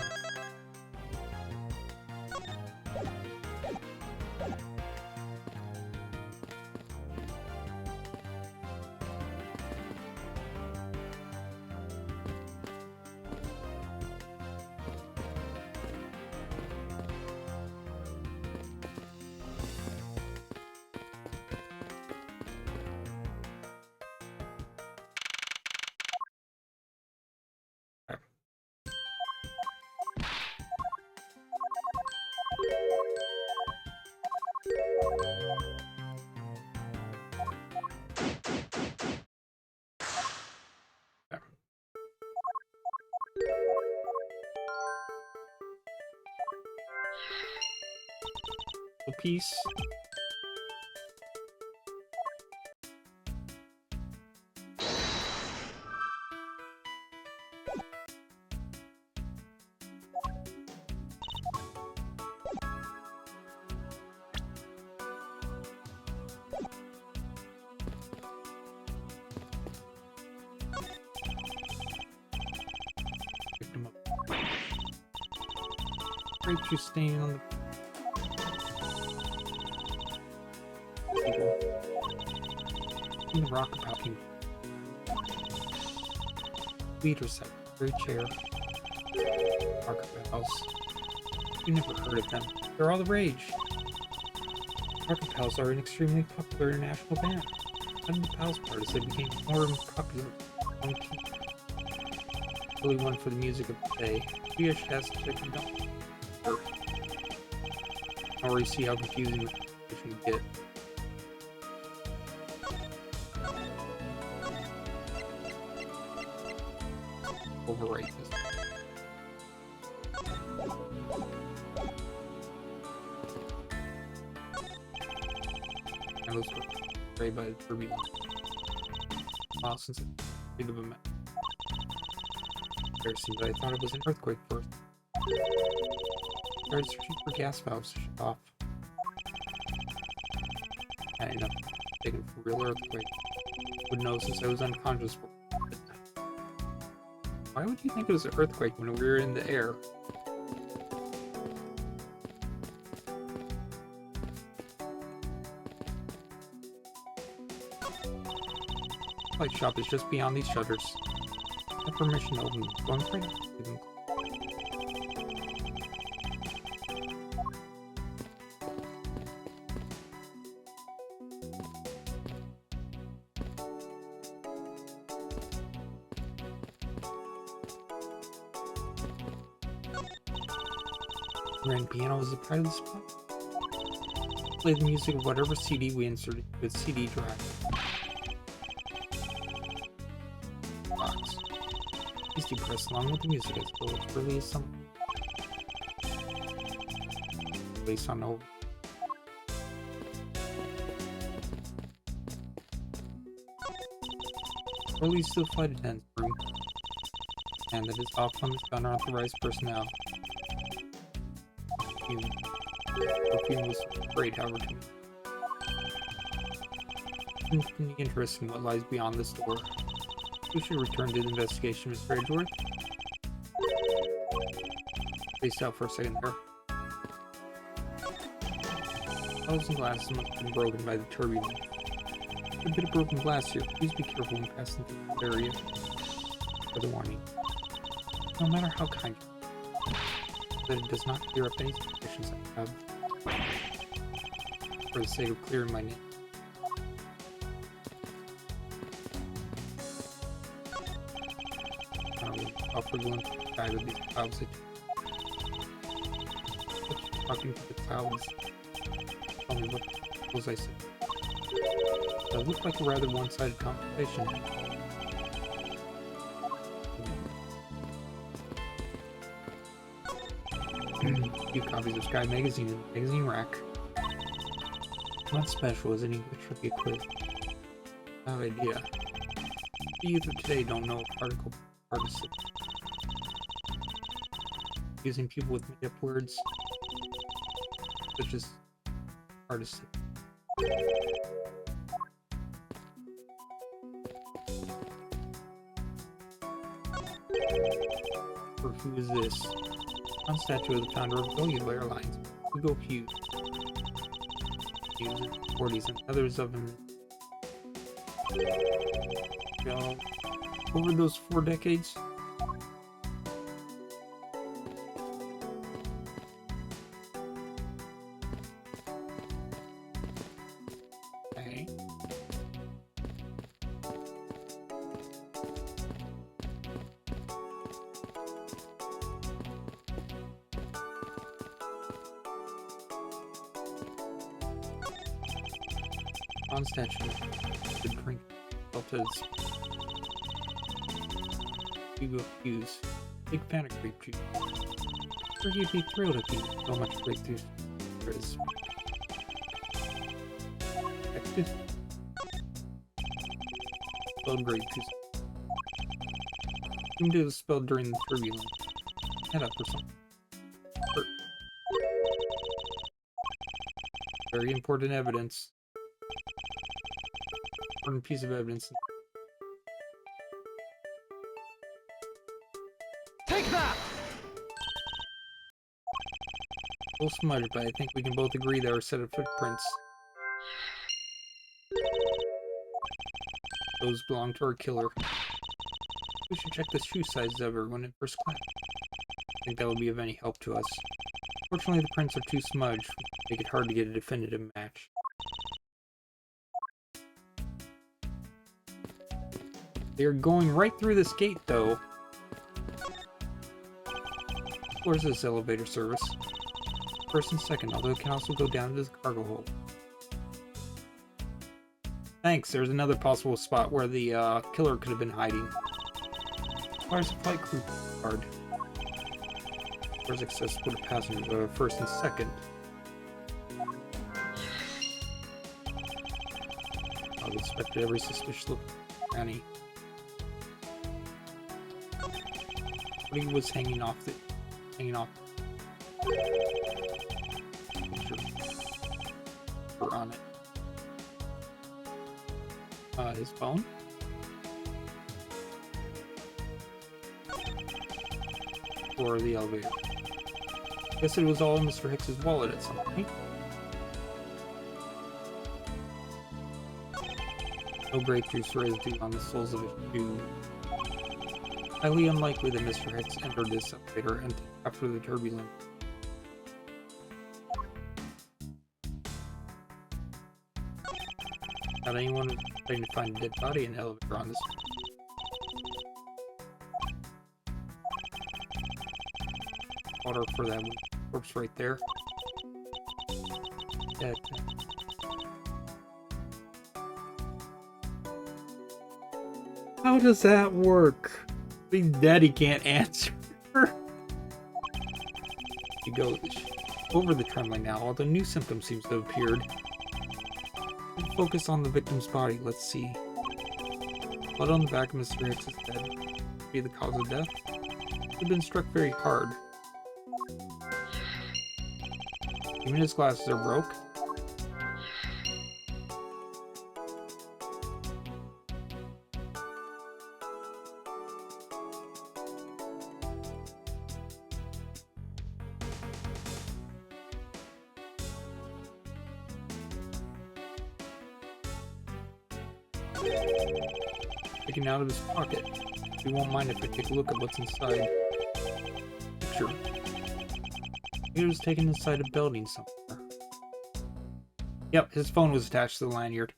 piece. Grape juice stain on the table. In the rocker pouting. Leader secretary chair. Rocker Pals. You never heard of them. They're all the rage. Rocker Pals are an extremely popular international band. One of the Pals part is they became more popular on key. Really one for the music of the day. Swedish has to don't. I already see how confusing the can get. Overwrite this. I was sprayed by the turbulence. Wow, since it's big of a mess. Embarrassing, but I thought it was an earthquake first. Started searching for gas valves to shut off. I ended up taking for real earthquake. Would know since I was unconscious for it. Why would you think it was an earthquake when we were in the air? Light shop is just beyond these shutters. No permission to open them, so I'm afraid to leave them. Grand piano is the pride of the spot. Play the music of whatever CD we inserted with CD drive. Box. Please depress along with the music as though it's really some based on over. Release to the flight attendant's room. And that is off limits to unauthorized personnel. Perfume was great, however, to me. Infinitely interesting what lies beyond this door. We should return to the investigation, Mr. Edgeworth. Spaced out for a second there. Bottles and glasses must have been broken by the turbulence. A bit of broken glass here. Please be careful when passing through this area. For the warning. No matter how kind you are, that it does not clear up any suspicions I have. For the sake of clearing my name. I will offer one guide of these clouds. Talking to the clouds. Tell me what was I said. It looked like a rather one-sided conversation. A few copies of Sky Magazine in the magazine rack. Not special as any trivia quiz. No idea. The youth of today don't know particle participle. Using people with made-up words such as participle. Or who is this? One statue of the founder of Go Airlines, Hugo Hughes. He was in the 40s and others of him. Over those 4 decades. Okay. On statue, the drink Delta's Hugo Hughes, big fan of grape juice. Sure, you'd be thrilled if you so much grape juice there is. Expected. Spelled grape juice. Assumed it was spelled during the turbulence. Head up or something. Very important evidence. Important piece of evidence. Take that! Full smudge, but I think we can both agree there are a set of footprints. Those belong to our killer. We should check the shoe sizes of everyone in first class. I think that will be of any help to us. Fortunately, the prints are too smudged, which make it hard to get a definitive match. They're going right through this gate, though. Where's this elevator service? First and second, although it can also go down to the cargo hold. Thanks, there's another possible spot where the killer could have been hiding. Requires a flight crew card. Where's accessible to passengers, first and second. I've inspected every suspicious look Annie. He was hanging off. We're on it. His phone? Or the elevator? Guess it was all in Mr. Hicks's wallet at some point. No grape juice residue on the soles of his shoe. Highly unlikely that Mr. Hicks entered this elevator and after the turbulence. Not anyone was trying to find a dead body in the elevator on this. Water for that corpse right there. Dead. How does that work? Being dead, he can't answer. He goes over the trembling now, although new symptoms seems to have appeared. Focus on the victim's body. Let's see. Blood on the back of Mr. Hicks' head. Be the cause of death? He'd been struck very hard. Even his glasses are broke. Taken out of his pocket. He won't mind if I take a look at what's inside. Picture. He was taken inside a building somewhere. Yep, his phone was attached to the lanyard.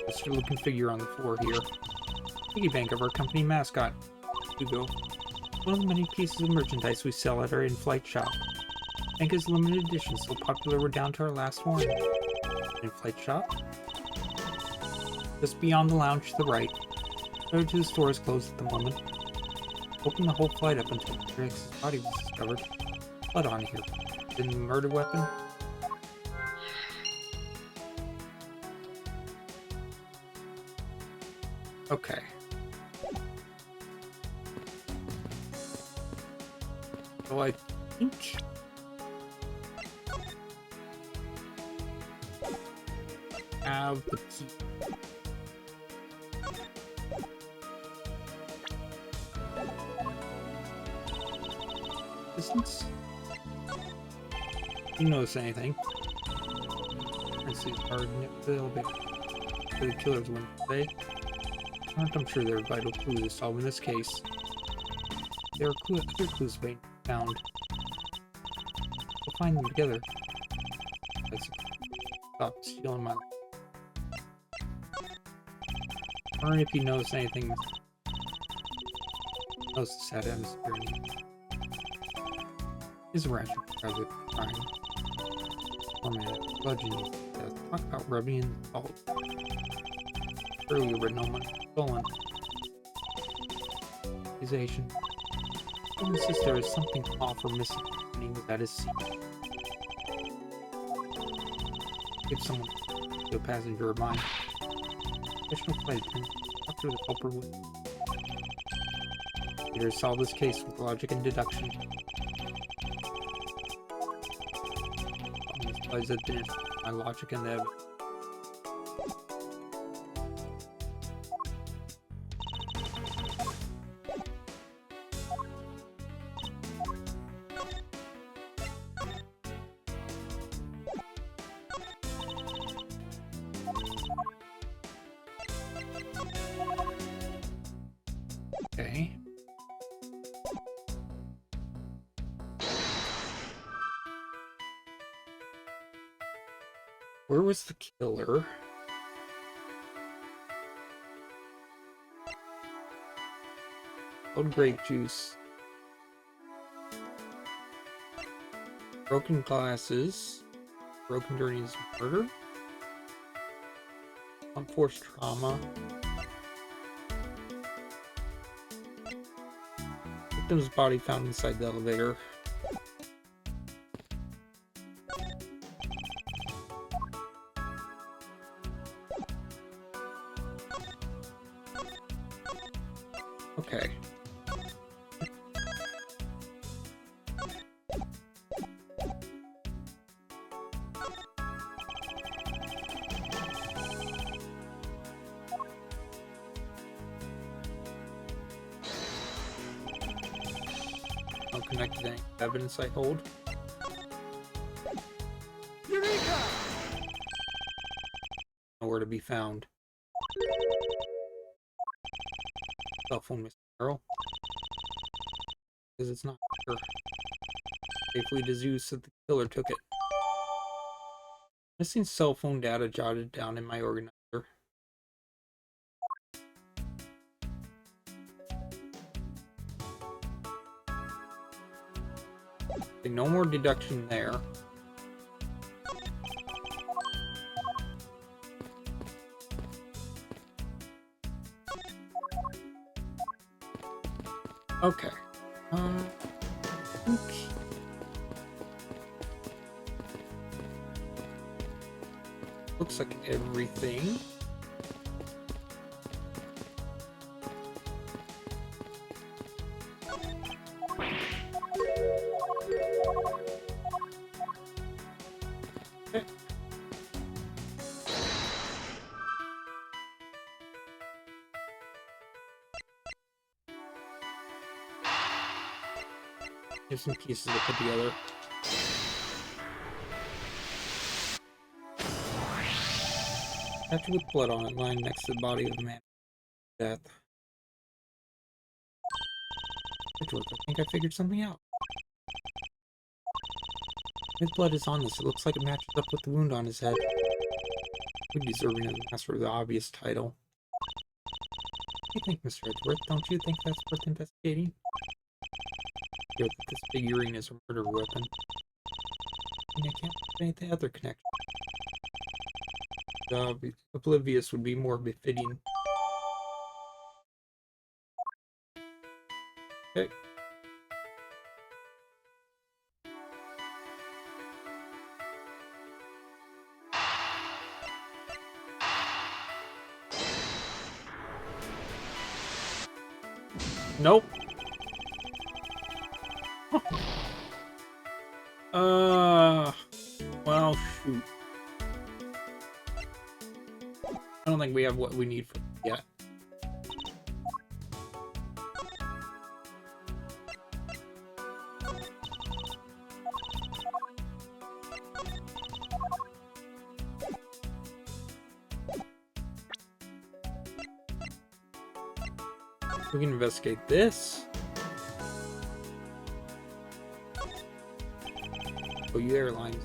Just a looking figure on the floor here. Piggy bank of our company mascot, Hugo. One of the many pieces of merchandise we sell at our in-flight shop. Bank is limited edition, so popular we're down to our last one. In-flight shop? Just beyond the lounge to the right. Door to the store is closed at the moment. Open the whole flight up until Drake's body was discovered. Blood on here. Then the murder weapon? Okay. So I think have the key. Distance? You notice anything? Let's see, hard the elevator. For the killers went today. I'm sure they're vital clues to solve in this case. There are other clues being found. We'll find them together. Stop stealing my life. I wonder if you notice anything. Notice the sad atmosphere. Is a ratchet tragic crime. Format, bludgeoning, death. Talk about rubbing in salt. Earlier, but no one stolen. Accusation. Someone insists there is something off or missing, meaning that is secret. Give someone to a passenger of mine. Professional flight attendant. After the culprit would. Later solve this case with logic and deduction. Lies that didn't my logic and evidence. Where was the killer? Old grape juice. Broken glasses. Broken during his murder. Unforced trauma. Victim's body found inside the elevator. Okay. Unconnected any evidence I hold. Eureka! Nowhere to be found. Cell phone, Mr. Earl. Because it's not sure. Safely to Zeus that the killer took it. Missing cell phone data jotted down in my organizer. Okay, no more deduction there. Okay. Okay. Looks like everything. Okay. Here's some pieces to put together. Statue with blood on it, lying next to the body of the man. Death. I think I figured something out. His blood is on this. It looks like it matches up with the wound on his head. We deserving of the master of the obvious title. What do you think, Mr. Edgeworth? Don't you think that's worth investigating? Here, that this figurine is a murder weapon. I can't find any other connection. Oblivious would be more befitting. Okay. Nope. Well, shoot. I don't think we have what we need for yet. We can investigate this. Oh, you airlines.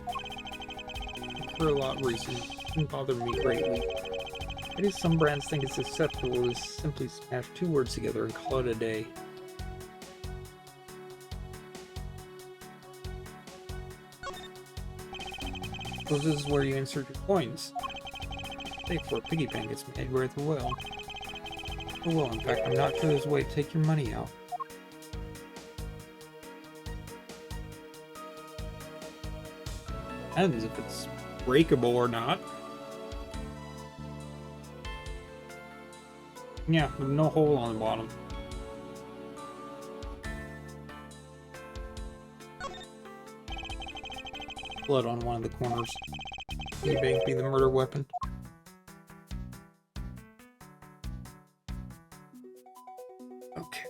For a lot of reasons, didn't bother me greatly. I guess some brands think it's acceptable to simply smash two words together and call it a day. So this is where you insert your coins. Say for a piggy bank, it's made worth well. Oh well, in fact, I'm not sure there's a way to take your money out. Depends if it's breakable or not. Yeah, with no hole on the bottom. Blood on one of the corners. Piggy bank be the murder weapon. Okay.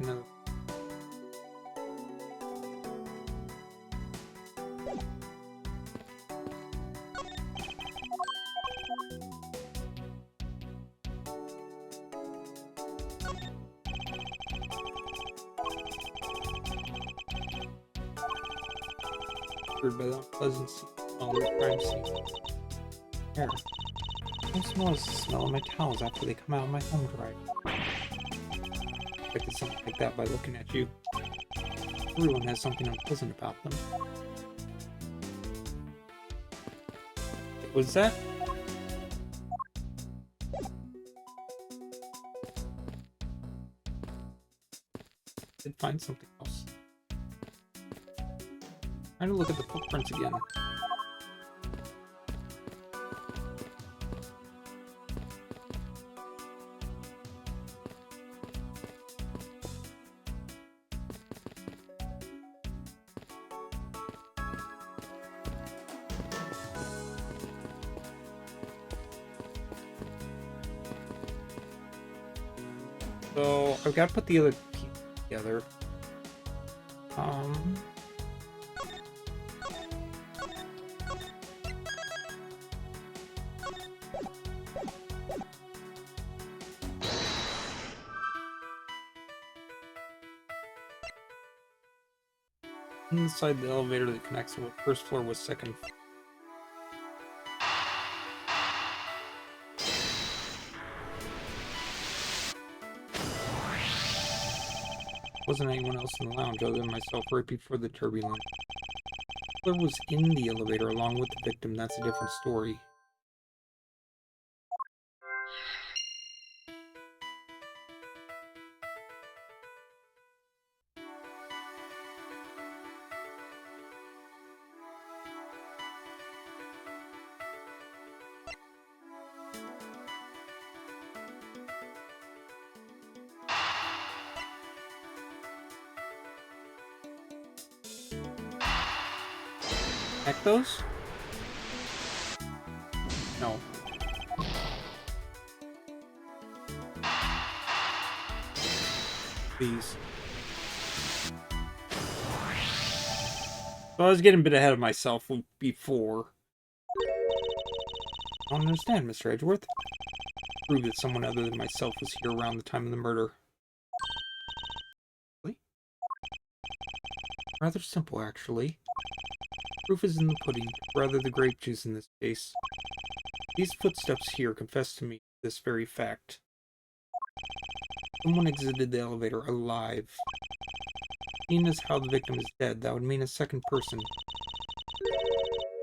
another. By the unpleasant smell of crime scene. Here. Don't smell the smell of my towels after they come out of my home dryer. Expected something like that by looking at you. Everyone has something unpleasant about them. Was that? Did find something else. Trying to look at the footprints again. So I've got to put the other people together. Inside the elevator that connects with first floor with second floor. Wasn't anyone else in the lounge other than myself right before the turbulence. Whoever was in the elevator along with the victim, that's a different story. Hack those? No. Please. So I was getting a bit ahead of myself before. I don't understand, Mr. Edgeworth. Prove that someone other than myself was here around the time of the murder. Really? Rather simple, actually. Proof is in the pudding, rather the grape juice in this case. These footsteps here confess to me this very fact. Someone exited the elevator alive. Seeing as how the victim is dead, that would mean a second person.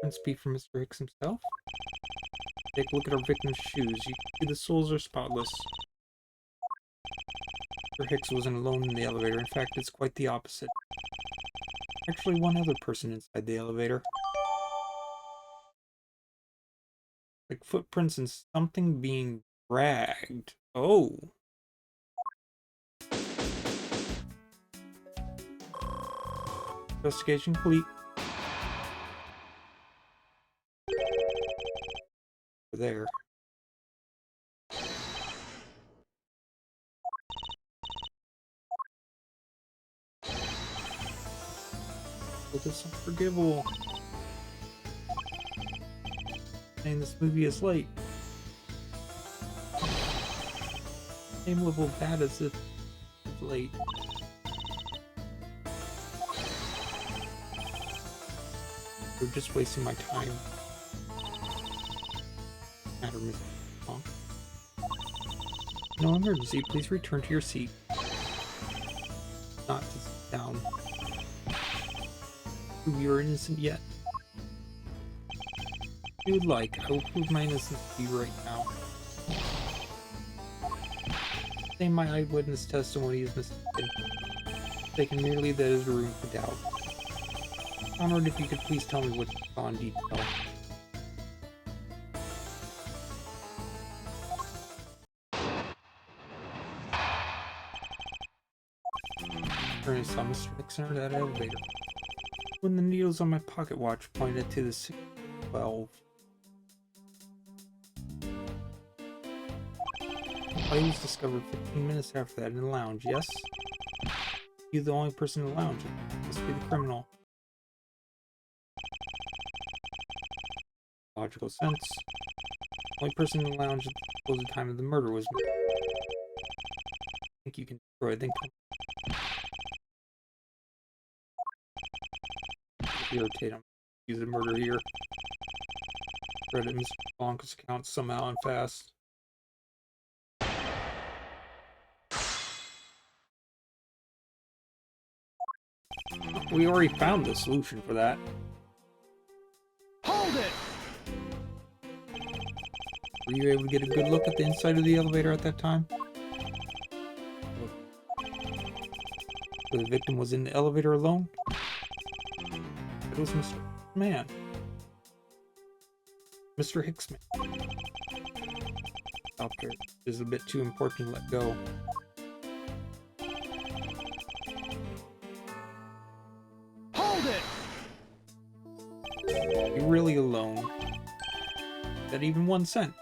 Can speak for Mr. Hicks himself? Take a look at our victim's shoes. You can see the soles are spotless. Mr. Hicks wasn't alone in the elevator. In fact, it's quite the opposite. Actually, one other person inside the elevator. Like footprints and something being dragged. Oh. Investigation complete. There. Well, this is unforgivable. Saying this movie is late. Same level of bad as if it's late. You're just wasting my time. Matter, Mr. Monk. No emergency, please return to your seat. Not to sit down. Prove you're innocent yet. If you would like, I will prove my innocence to you right now. Say my eyewitness testimony is mistaken. Taken merely that is room for doubt. Honored, if you could please tell me what you saw in detail. I saw Mr. Hicks enter that elevator. When the needles on my pocket watch pointed to the 6:12. Body was discovered 15 minutes after that in the lounge, yes? You the only person in the lounge. It must be the criminal. Logical sense. The only person in the lounge at the supposed time of the murder was me. Think you can destroy it, then come. Irritate him. Use the murder here. Credit Mr. Blanca's account somehow and fast. We already found the solution for that. Hold it! Were you able to get a good look at the inside of the elevator at that time? The victim was in the elevator alone? It was Mr. Man. Mr. Hicksman. Stop here. This is a bit too important to let go. Hold it! You're really alone. That even 1 cent.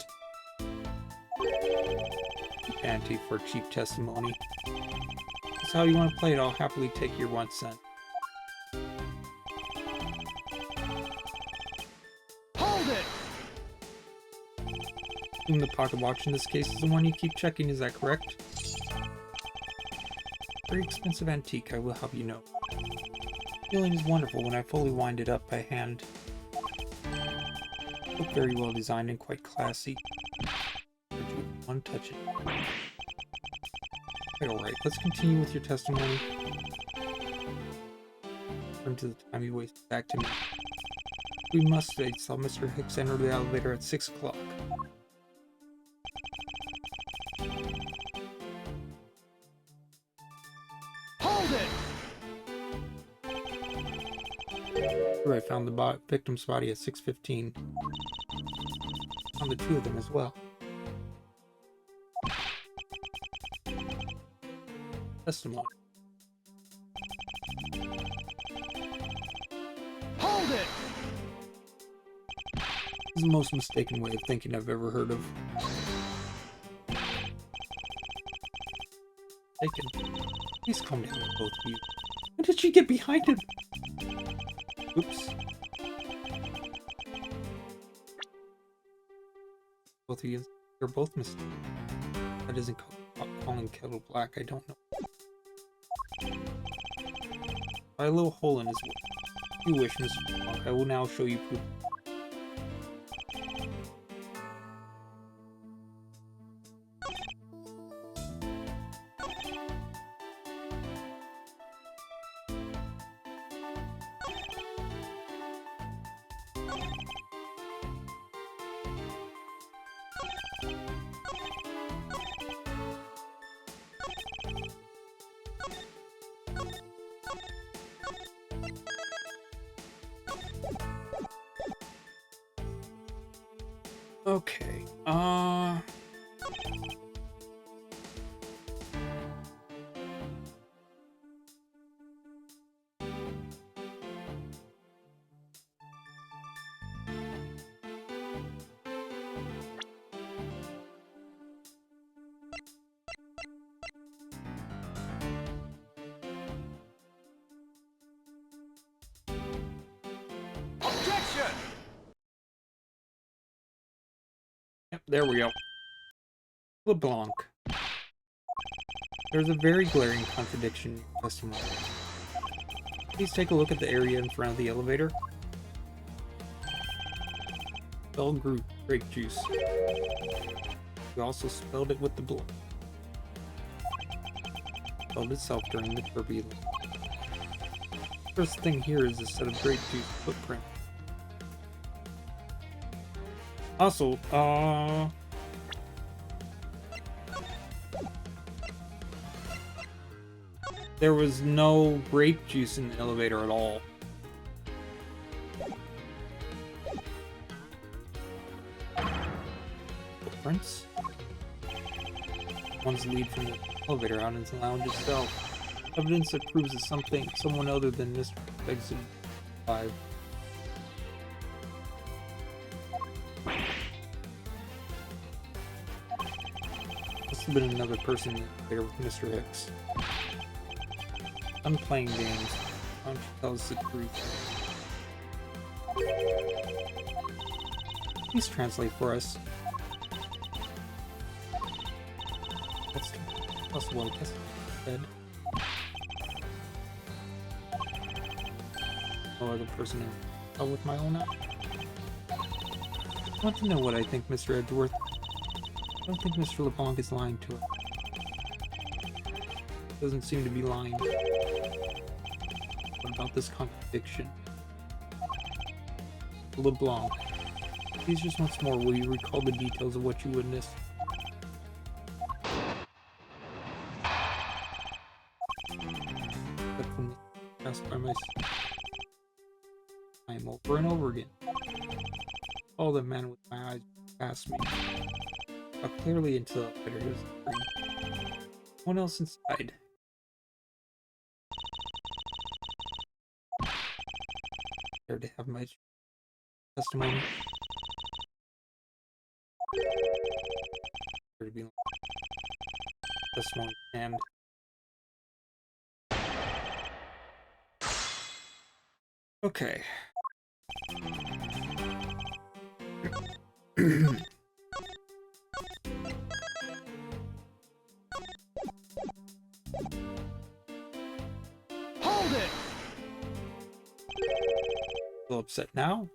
Ante for cheap testimony. That's how you want to play it. I'll happily take your 1 cent. Hold it! The pocket watch in this case is the one you keep checking, is that correct? Very expensive antique, I will have you know. The feeling is wonderful when I fully wind it up by hand. Look very well designed and quite classy. One touch it. Alright, let's continue with your testimony. Turn to the time you wasted back to me. We must wait, saw Mr. Hicks enter the elevator at 6 o'clock. Hold it! I found the victim's body at 6:15. Found the 2 of them as well. Testimony. Hold it! This is the most mistaken way of thinking I've ever heard of. Mistaken. Please calm down, both of you. When did she get behind him? Oops. Both of you, you're both mistaken. That isn't calling kettle black, I don't know. By a little hole in his wood. If you wish, Mr. Blanc, I will now show you proof. Okay, Objection! yep, there we go. LeBlanc. There's a very glaring contradiction in your testimony. Please take a look at the area in front of the elevator. Spelled grape juice. You also spelled it with the blood. Spelled itself during the turbulence. First thing here is a set of grape juice footprint. Also, there was no grape juice in the elevator at all. Footprints? One's lead from the elevator out into the lounge itself. Evidence that proves it's someone other than Mr. Exit 5. Must have been another person there with Mr. Hicks. I'm playing games. Why don't you tell us the truth? Please translate for us. That's possible, I guess. Dead. No other person in hell with my own eye. I want to know what I think, Mr. Edgeworth. I don't think Mr. LeBlanc is lying to us. Doesn't seem to be lying. What about this contradiction? LeBlanc, please just once more, will you recall the details of what you witnessed? That's when asked by myself. I am over and over again. All the man with my eyes past me. How clearly into the letter he was reading. No one else inside. There to have my testimony. There to be testimony and okay. Hold it! Still upset now?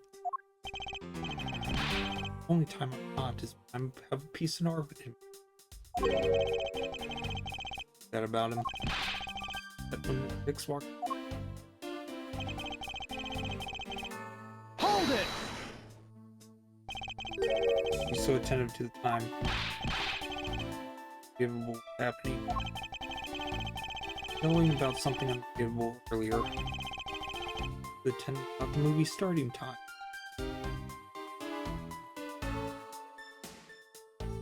Only time I'm not is when I have a peace and order with him. That about him. That when the Dix walked. Hold it! He's so attentive to the time. Unforgivable was happening. Knowing about something unforgivable earlier. The attendant about the movie starting time.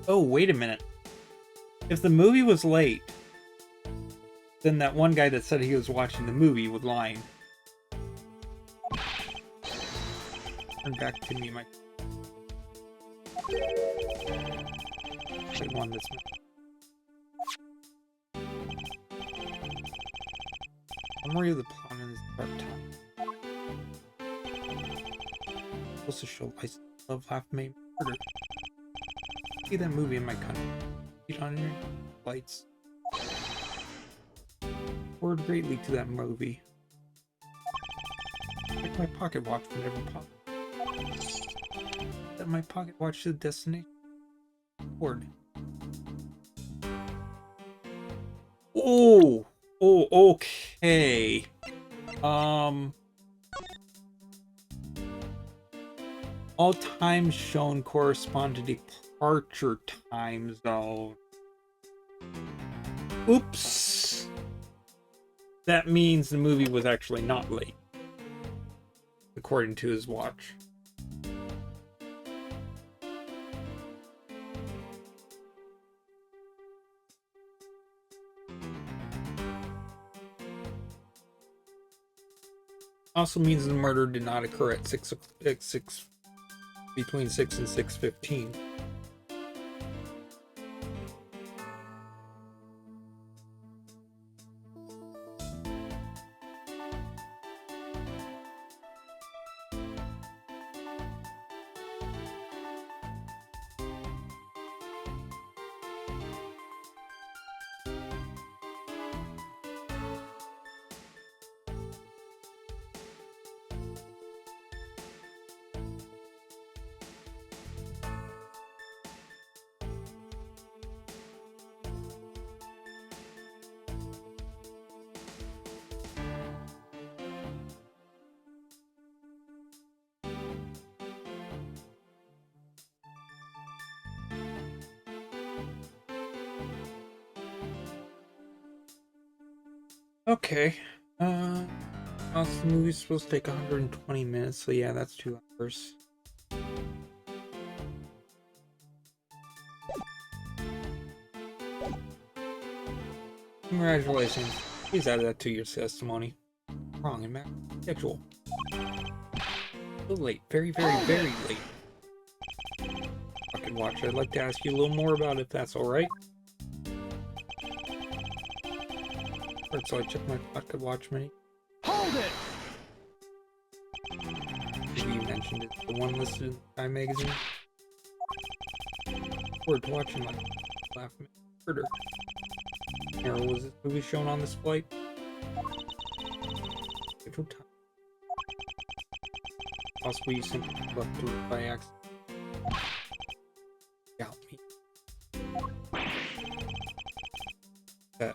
Oh, wait a minute. If the movie was late, then that one guy that said he was watching the movie was lying. Turn back to me, my... Wait, one that's not... Memory of the plot in this dark time. Supposed to show license, love, half made murder. See that movie in my country. Eat on your lights. Forward greatly to that movie. Like my pocket watch would never pop. Set my pocket watch to the destination. Forward. Oh! Oh, okay. All times shown correspond to departure time zone. Oops. That means the movie was actually not late, according to his watch. Also means the murder did not occur at between 6 and 6:15. Okay. Also, the movie's supposed to take 120 minutes, so yeah, that's 2 hours. Congratulations. Please add that to your testimony. Wrong in schedule. So late. Very, very, very late. Pocket watch. I'd like to ask you a little more about it, if that's alright. Alright, so I checked my pocket watch many. Hold it! Maybe you mentioned it. The one listed in Time magazine. Forward to watching my laugh murder. Errol, was this movie shown on this flight? Scheduled time. Possibly you simply left through it by accident. Doubt me. That.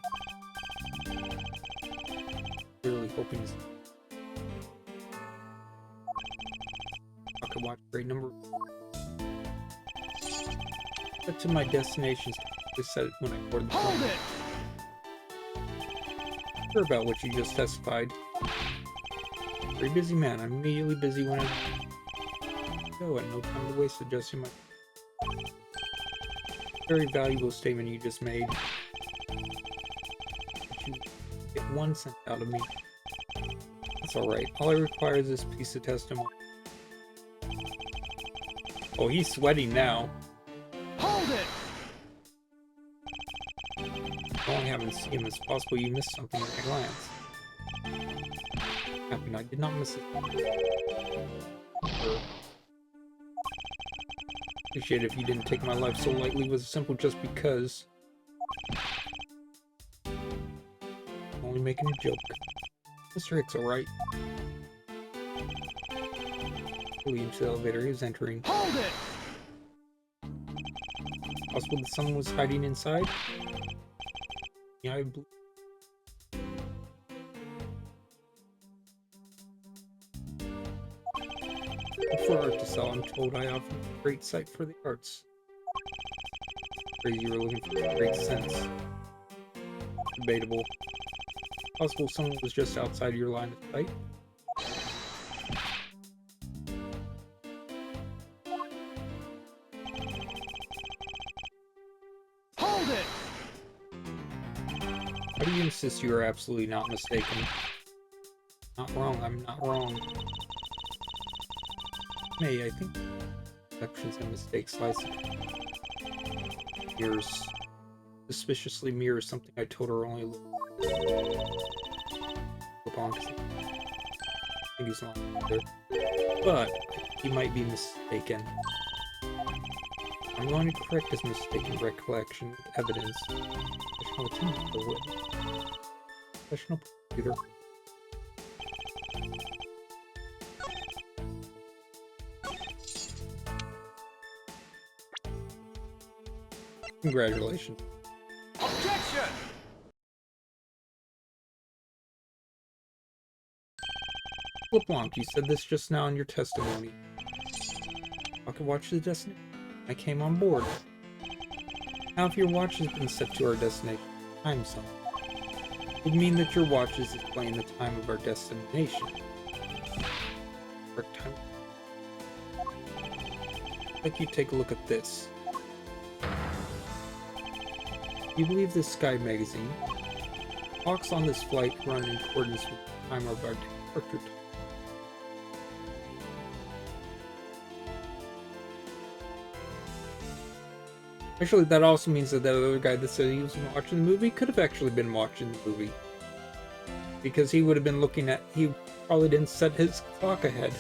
Clearly hoping to pocket watch grade number. Get to my destinations. I said it when I boarded the Hold plane. it! Sure about what you just testified. Very busy man. I'm immediately busy when I go and no time to waste adjusting my very valuable statement you just made. But you get 1 cent out of me. That's alright. All I require is this piece of testimony. Oh, he's sweating now. Hold it! All I haven't seen it's possible you missed something at a glance. Happy I did not miss it. Appreciate it if you didn't take my life so lightly with a simple just because. I'm only making a joke. Mr. Hicks, alright? Really into the elevator he was entering. Hold it! Possible that someone was hiding inside? Yeah, I believe. For art to sell, I'm told I offer a great sight for the arts. Crazy you were looking for a great sense. Debatable. Possible someone was just outside your line of sight. Hold it! How do you insist you are absolutely not mistaken? Not wrong, I'm not wrong. May, I think perceptions and mistakes lies mirrors. Suspiciously mirrors something I told her only look upon. I think he's not there. But he might be mistaken. I'm going to correct his mistaken recollection with evidence. Professional attention to witness. Professional prosecutor. Congratulations. Objection! LeBlanc, you said this just now in your testimony. I could watch the destination. I came on board. Now if your watch has been set to our destination time zone, it would mean that your watch is displaying the time of our destination. Correct time. I'd like you to take a look at this. You believe this Sky magazine? Clocks on this flight run in accordance with the time of our departure time. Actually, that also means that that other guy that said he was watching the movie could have actually been watching the movie. Because he would have been looking at... He probably didn't set his clock ahead.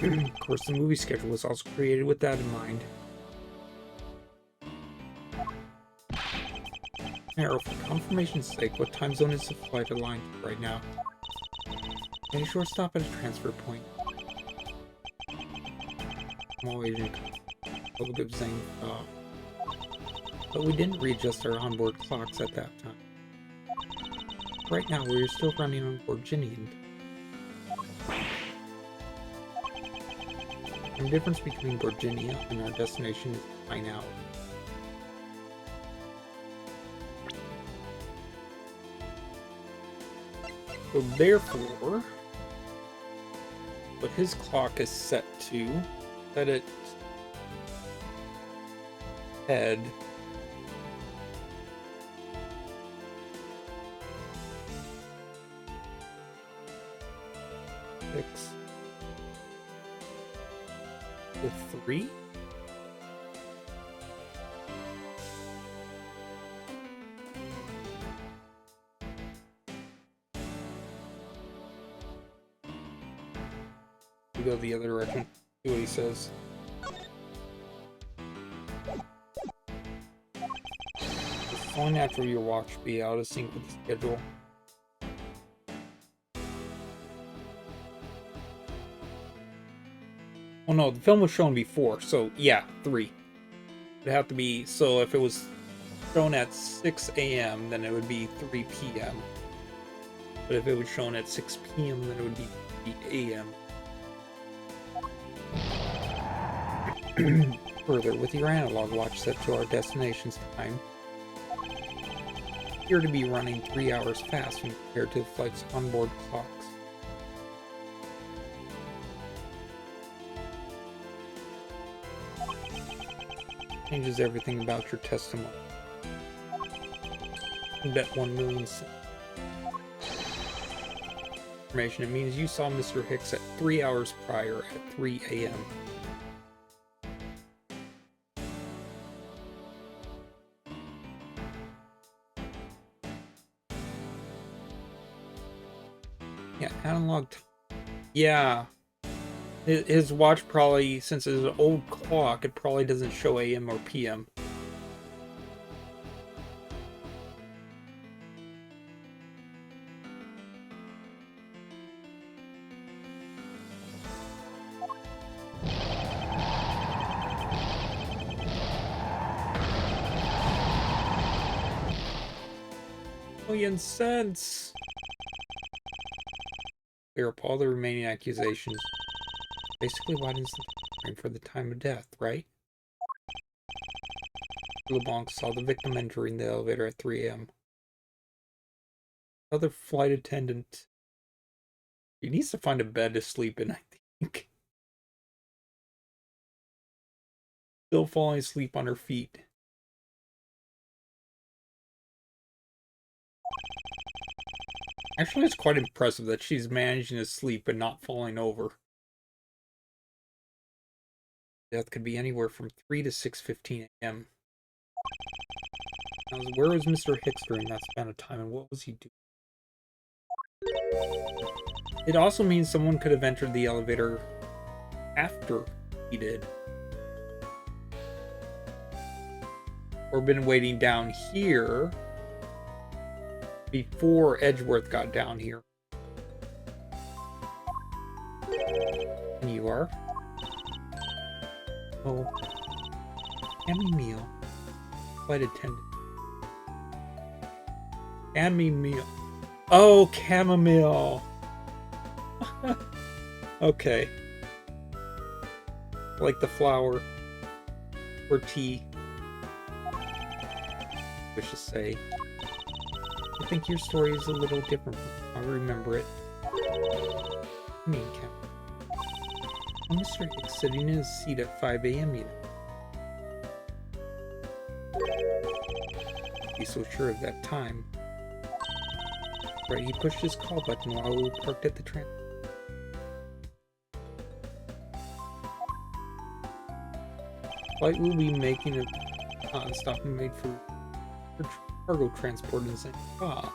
Of course, the movie schedule was also created with that in mind. Arrow, for confirmation's sake, what time zone is the flight aligned to right now? Make sure stop at a transfer point. Small agent public of saying, but we didn't readjust our onboard clocks at that time. Right now, we're still running on Borginian. The difference between Borginia and our destination is 9 hours. So therefore, what his clock is set to, set it head six to 3. go the other direction. See what he says. It's so natural your watch be out of sync with the schedule. Oh no, the film was shown before, so yeah, 3. It'd have to be, so if it was shown at 6 a.m., then it would be 3 p.m. But if it was shown at 6 p.m., then it would be 3 a.m. Further, with your analog watch set to our destination's time, you appear to be running 3 hours fast when compared to the flight's onboard clocks. Changes everything about your testimony. I bet 1 million cents. Information. It means you saw Mr. Hicks at 3 hours prior at 3 a.m. Yeah, analog. Yeah. His watch probably, since it's an old clock, it probably doesn't show AM or PM. Million cents! Clear up all the remaining accusations. Basically, widens the frame for the time of death, right? LeBlanc saw the victim entering the elevator at 3 a.m. Other flight attendant. He needs to find a bed to sleep in, I think. Still falling asleep on her feet. Actually, it's quite impressive that she's managing to sleep and not falling over. Death could be anywhere from 3 to 6:15 a.m. Now, where was Mr. Hicks during that span of time, and what was he doing? It also means someone could have entered the elevator after he did. Or been waiting down here before Edgeworth got down here. And you are? Oh, chamomile. Flight attendant. Chamomile. Oh, chamomile. Okay. Like the flower. Or tea. I wish to say. I think your story is a little different. I remember it. I mean, chamomile. Mr. Hicks sitting in his seat at 5 a.m. yet. He's so sure of that time. Right, he pushed his call button while we were parked at the train. Flight will be making a stop made for cargo transport in St. Paul.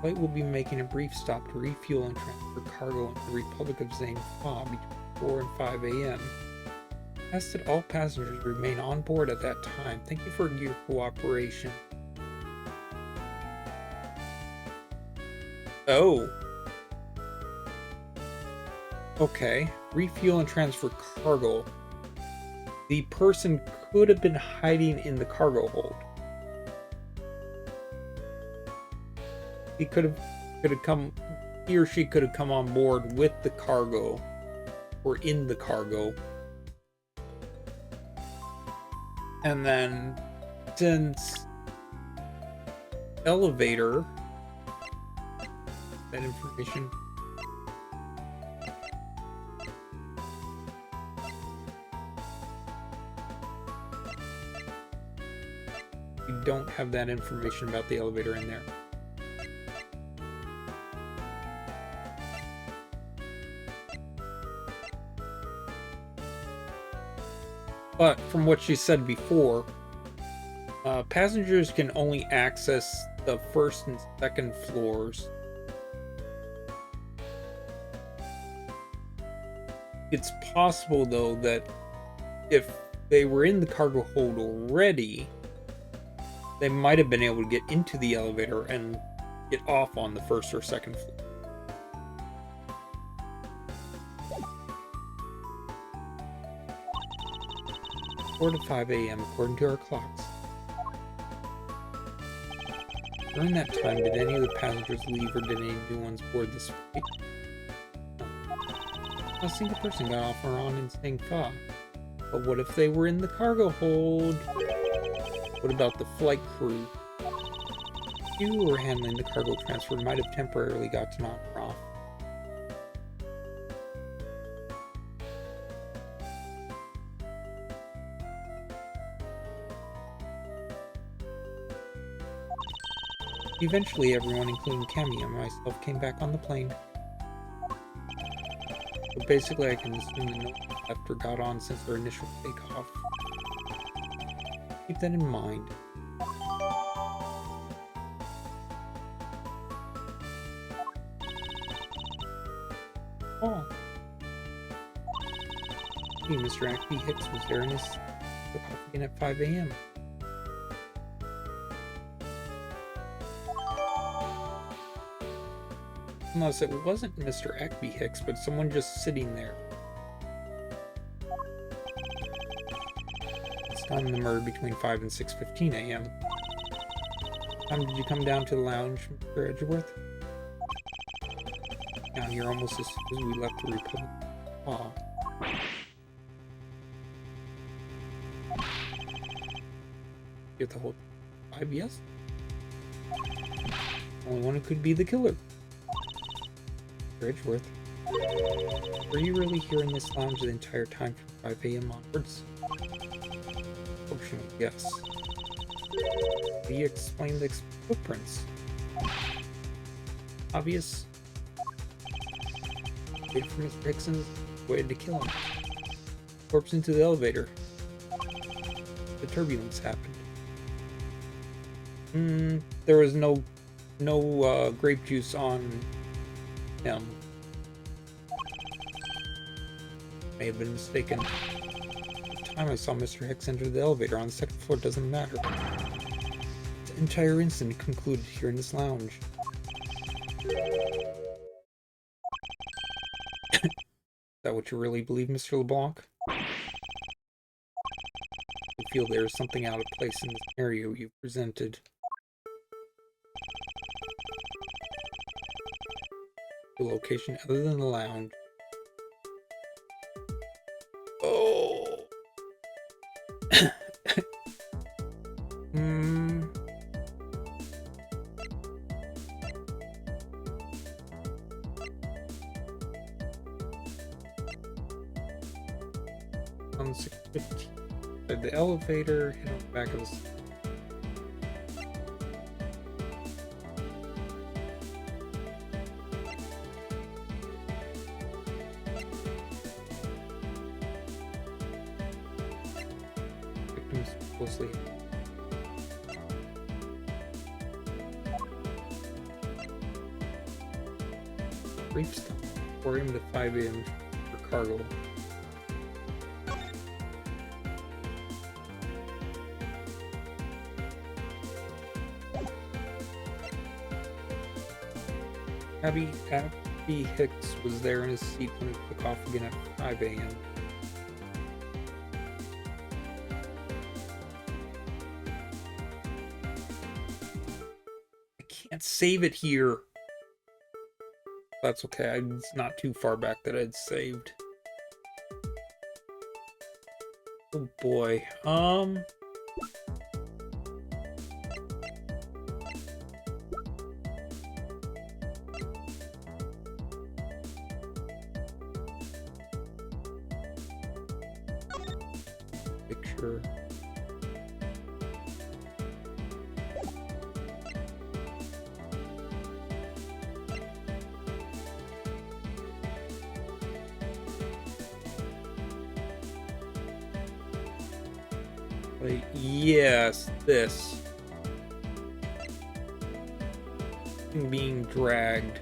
Flight will be making a brief stop to refuel and transfer cargo in the Republic of St. Paul between 4 and 5 a.m. Ask that all passengers remain on board at that time. Thank you for your cooperation. Oh. Okay. Refuel and transfer cargo. The person could have been hiding in the cargo hold. He or she could have come on board with the cargo. Or in the cargo. And then, since elevator, that information. We don't have that information about the elevator in there. But from what she said before, passengers can only access the first and second floors. It's possible, though, that if they were in the cargo hold already, they might have been able to get into the elevator and get off on the first or second floor. Four to 5 a.m. according to our clocks. During that time, did any of the passengers leave or did any new ones board this flight? A single person got off or on in St. Fa. But what if they were in the cargo hold? What about the flight crew? You who were handling the cargo transfer might have temporarily gotten on or off. Eventually, everyone, including Cammy and myself, came back on the plane. But basically, I can assume that no one left or got on since their initial takeoff. Keep that in mind. Oh. Hey, Mr. Acme Hicks was there and is took off again at 5 a.m. Unless it wasn't Mr. Acme Hicks, but someone just sitting there. It's time to merge between 5 and 6:15 a.m. Time did you come down to the lounge, Mr. Edgeworth? Down here almost as soon as we left the Republic. Aw. Get the whole 5, yes? Only one who could be the killer. Edgeworth. Were you really here in this lounge the entire time from 5 a.m. onwards? Fortunately, yes. Will you explain the footprints? Obvious. Waited for Mr. Hickson, waited to kill him. Corpse into the elevator. The turbulence happened. There was no grape juice on him. May have been mistaken. The time I saw Mr. Hicks enter the elevator on the second floor doesn't matter. The entire incident concluded here in this lounge. Is that what you really believe, Mr. LeBlanc? I feel there is something out of place in the scenario you presented. The location other than the lounge. Oh. On 6:15. The elevator, hit on the back of the closely. Brief stop. 4 a.m. to 5 a.m. for cargo. Abby Hicks was there in his seat when it took off again at 5 a.m. I can't save it here. That's okay. It's not too far back that I'd saved. Oh boy. Picture. Wait, yes, this. Being dragged.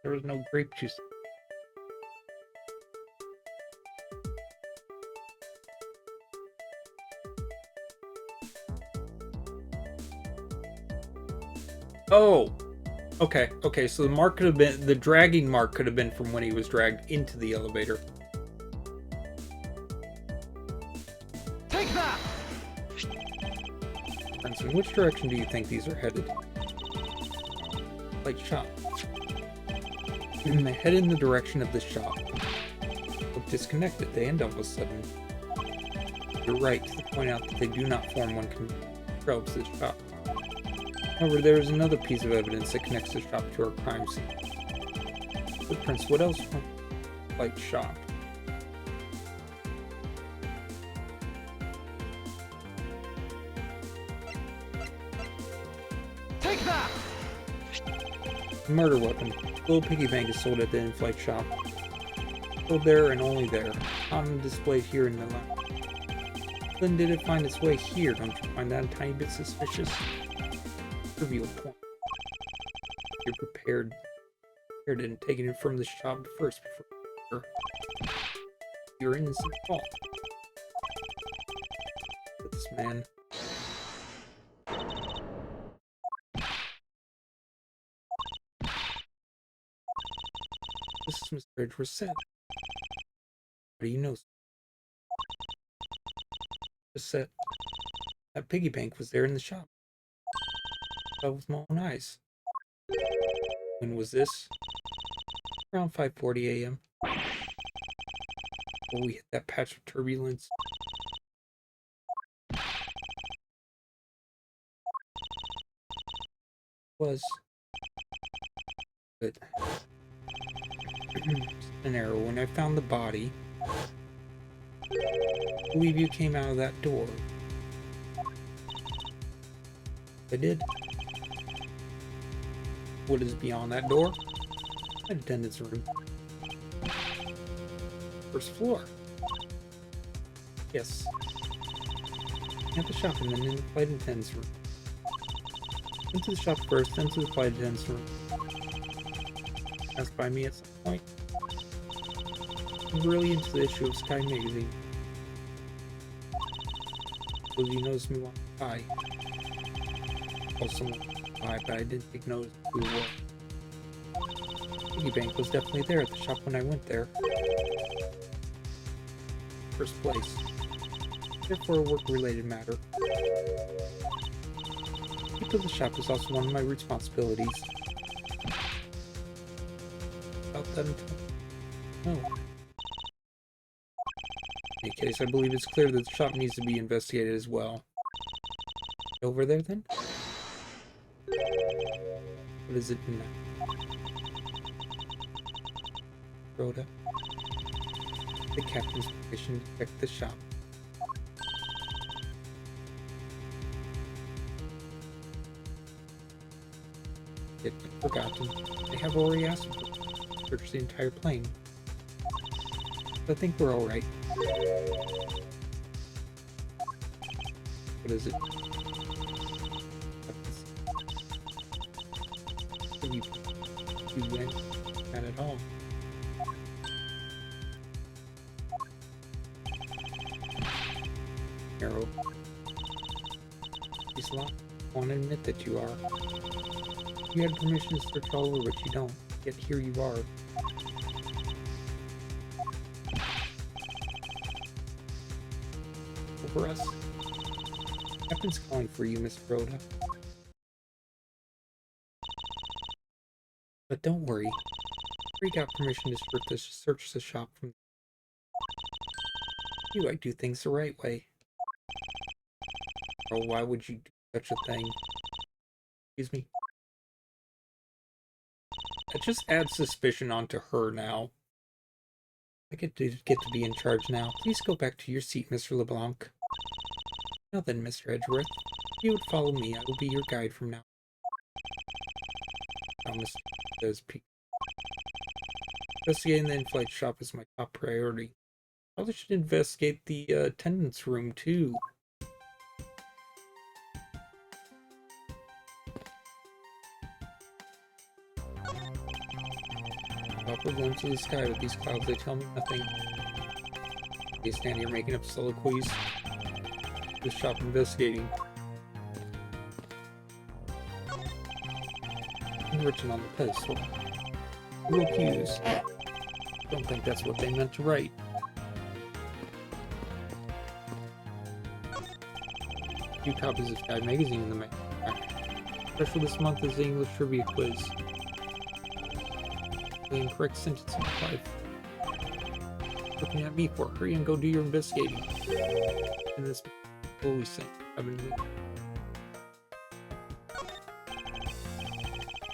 There was no grape juice. Oh! Okay, okay, so the mark could have been, the dragging mark could have been from when he was dragged into the elevator. Take that! Princeton, which direction do you think these are headed? Like shop. When they head in the direction of the shop, look disconnected, they end all of a sudden. You're right to point out that they do not form when controls the shop. However, there is another piece of evidence that connects the shop to our crime scene. Footprints, what else from like shop? Take that! A murder weapon. The little piggy bank is sold at the in-flight shop. Sold there and only there. On display here in the lab. Then did it find its way here? Don't you find that a tiny bit suspicious? Trivial point. You're prepared and taking it from the shop first before your innocent fault. But this man. This is Mr. Edgeworth said. How do you know? Just said that piggy bank was there in the shop. I saw with my own eyes. When was this? Around 5:40 a.m. Before we hit that patch of turbulence. Was but an error. When I found the body, I believe you came out of that door. I did. What is beyond that door? An attendant's room. First floor. Yes. At the shop and then in the flight attendant's room. Into the shop first, then to the flight attendant's room. Passed by me at some point. I'm really into the issue of Sky Magazine. So you noticed me walking by. Also by, but I didn't take notice who it was. Piggy bank was definitely there at the shop when I went there. First place. Therefore a work-related matter. Keep to the shop is also one of my responsibilities. About that until... No. In any case, I believe it's clear that the shop needs to be investigated as well. Over there, then? What is it now? Rhoda. The captain's permission to check the shop. Yet forgotten. They have already asked him to search the entire plane. I think we're alright. What is it? You went not at all. Arrow. He's locked. I want to admit that you are. You had permission to search all over, but you don't. Yet here you are. Over us. Captain's calling for you, Miss Rhoda. But don't worry. We got permission to search the shop from you. I do things the right way. Oh, why would you do such a thing? Excuse me. That just adds suspicion onto her now. I get to be in charge now. Please go back to your seat, Mr. LeBlanc. Now then, Mr. Edgeworth, if you would follow me, I will be your guide from now. Thomas says, investigating the in-flight shop is my top priority. Probably should investigate the attendance room too. caught a glimpse of the sky with these clouds. They tell me nothing. They stand here making up soliloquies. The shop investigating. And written on the pedestal. Real cues. Don't think that's what they meant to write. A few copies of Sky Magazine in the mail. Special this month is the English Trivia Quiz. The incorrect sentence in 5. Looking at me for. Hurry and go do your investigating. And this holy saint, I've been moving.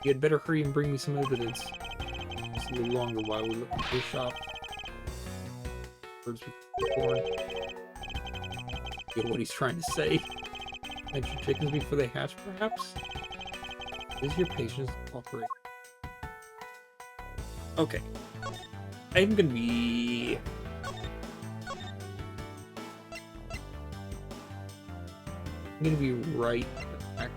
You had better hurry and bring me some evidence. Just a little longer while we look at the shop. Birds with corn. Get what he's trying to say. Mention chickens before they hatch, perhaps? Is your patience cooperate? Okay. I'm gonna be... I'm gonna be right back.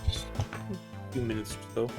A few minutes or so.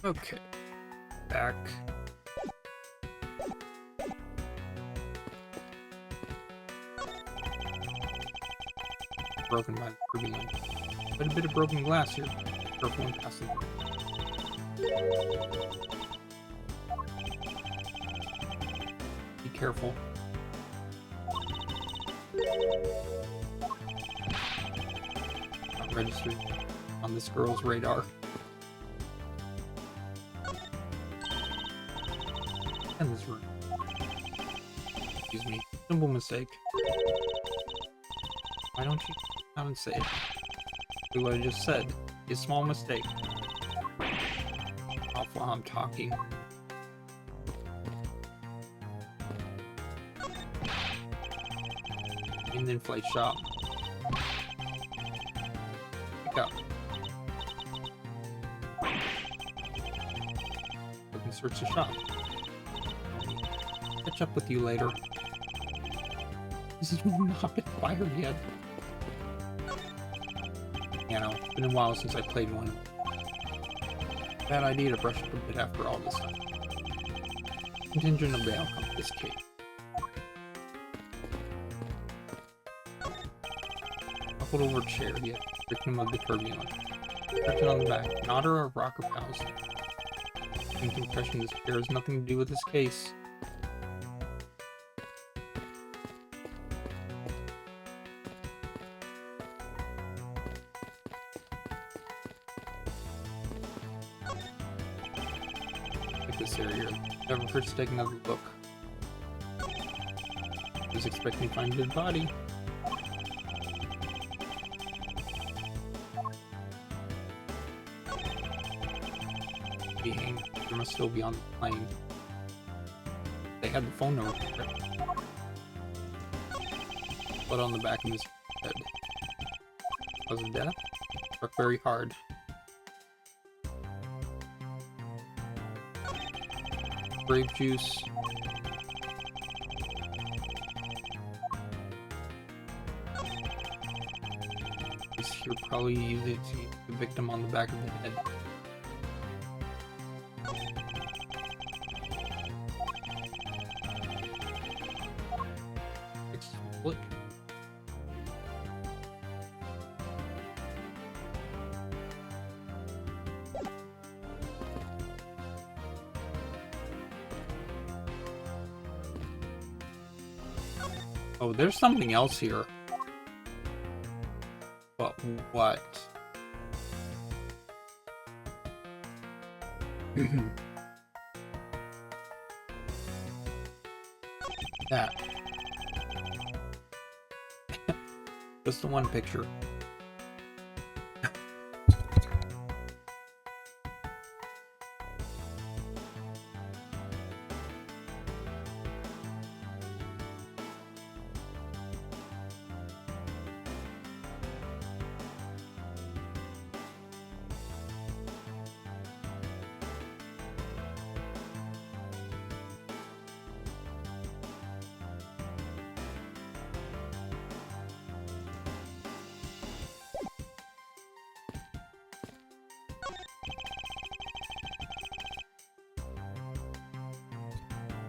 Okay. Back. Broken by the turbulence. Quite a bit of broken glass here. Careful when passing through. Be careful. Not registered on this girl's radar. And this room. Excuse me. Simple mistake. Why don't you come and say it? Do what I just said. A small mistake. Off while I'm talking. In the inflate shop. Pick up. Look and search the shop. Catch up with you later. This has not been fired yet. You know, it's been a while since I played one. Bad idea to brush up a bit after all this time. Contingent of the outcome of this case. Buckled over chair, yet victim of the turbulence. Written on the back, Nodder or Rocker Pals. In compression, this pair has nothing to do with this case. This area. Never hurts to take another look. Was expecting to find a dead body. Being there must still be on the plane. They had the phone number. Blood on the back of his head. Cause of death? Struck very hard. Grape juice. This here probably use it to hit the victim on the back of the head. Split. Oh, there's something else here. But what? That. Just the one picture.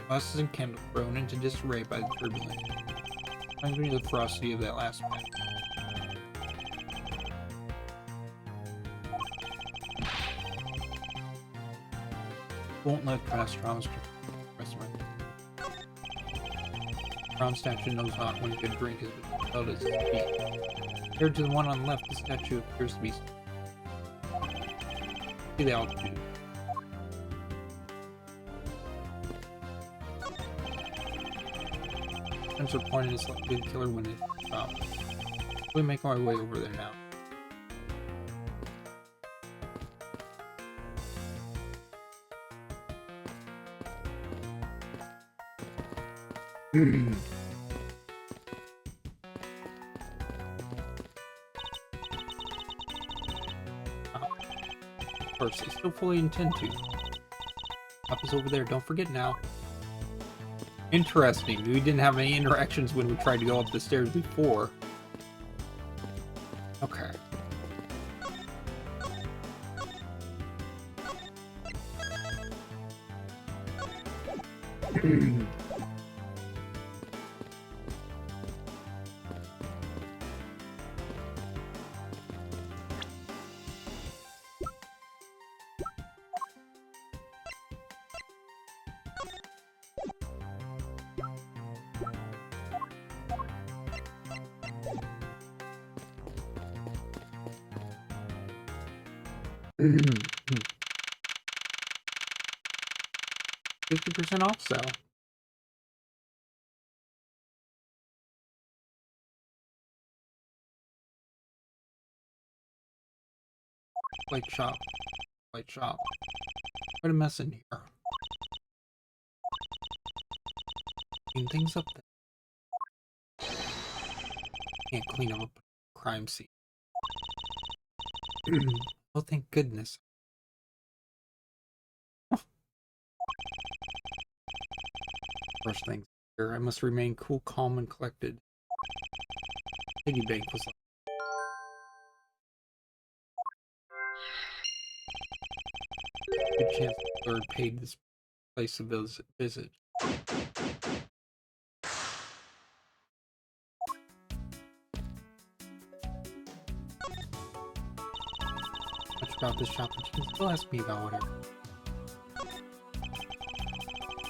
Glasses and candle thrown into disarray by the turbulence. Reminds me of the ferocity of that last one. Won't let past traumas rest my Crown statue knows not when a good drink has been held at its feet. Compared to the one on the left, the statue appears to be see the altitude. Sensor pointed is likely the killer when it stopped. We make our way over there now. Of course, I still fully intend to. Up is over there, don't forget now. Interesting, we didn't have any interactions when we tried to go up the stairs before. Okay. %50 off sale. Light shop. Light shop. Quite a mess in here. Clean things up there. Can't clean up a crime scene. Oh, thank goodness. First things here, I must remain cool, calm, and collected. Piggy bank was like, good chance the third paid this place a visit. Much about this shop, but you can still ask me about whatever.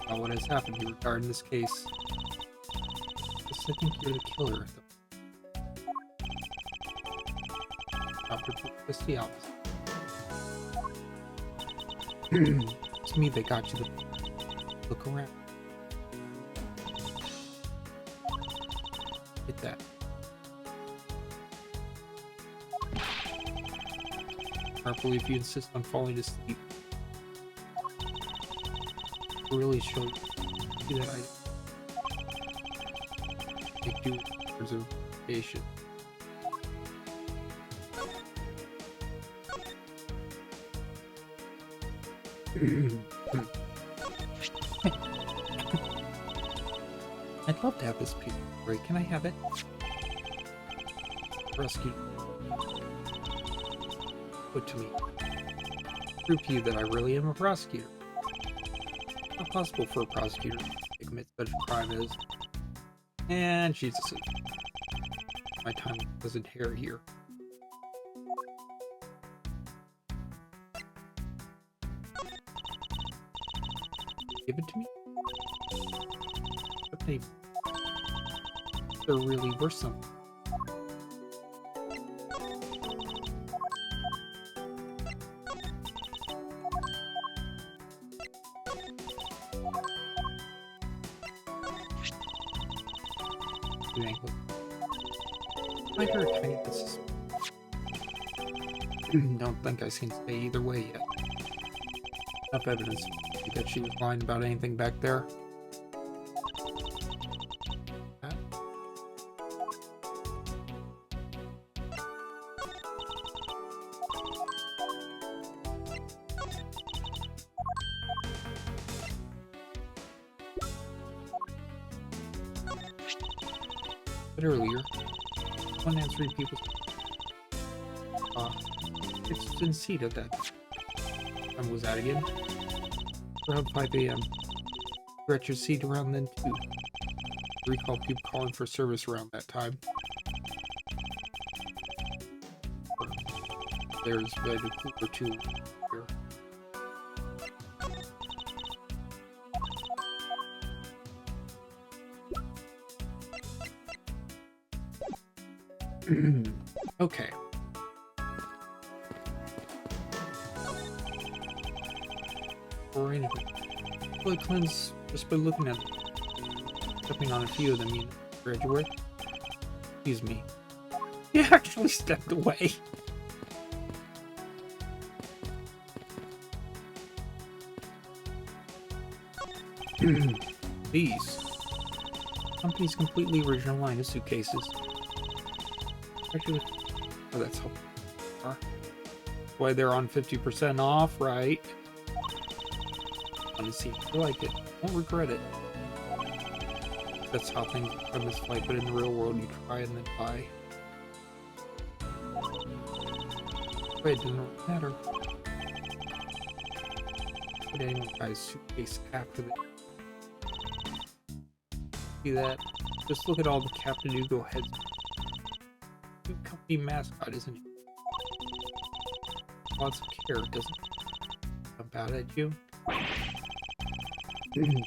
About what has happened here regarding this case. Yes, I think you're the killer. Dr. Christie Alves. It's me that got you to look around. Get that. Carefully if you insist on falling asleep. Really show you that I do preservation. I'd love to have this piece of break. Can I have it? Rescue. Put to me. Prove to you that I really am a prosecutor. Not possible for a prosecutor to commit such a crime as. And she's asleep. My time doesn't hair here. Give it to me? But they're really worth something. I heard tiny bits. Don't think I can say either way yet. Enough evidence that she was lying about anything back there. But earlier, one and three people. It's Vincita that. When was that again? Around 5 a.m. You're at your seat around then too. I recall people calling for service around that time. There's been a group or two here. Okay. Or anything. Fully cleansed just by looking at them. Stepping on a few of them, you graduate. Excuse me. He actually stepped away. These. Company's completely original line of suitcases. Actually, oh, that's how. Why they're on 50% off, right? Let me see. I like it. Won't regret it. That's how things are on this flight, but in the real world, you try and then buy. But it doesn't matter. But anyone buys a suitcase after the See that? Just look at all the Captain Ugo heads. New company mascot, isn't he? Lots of care, doesn't jump out at you.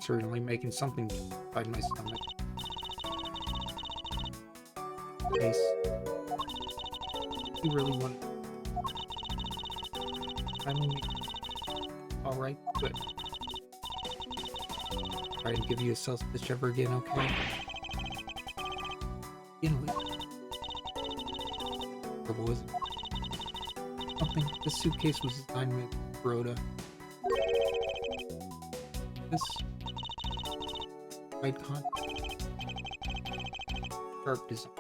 Certainly making something inside my stomach. Nice. You really want to finally make alright, good. Try to give you a self stitch ever again, okay? Begin with. Trouble was something. This suitcase was designed with Rhoda. This white con sharp design.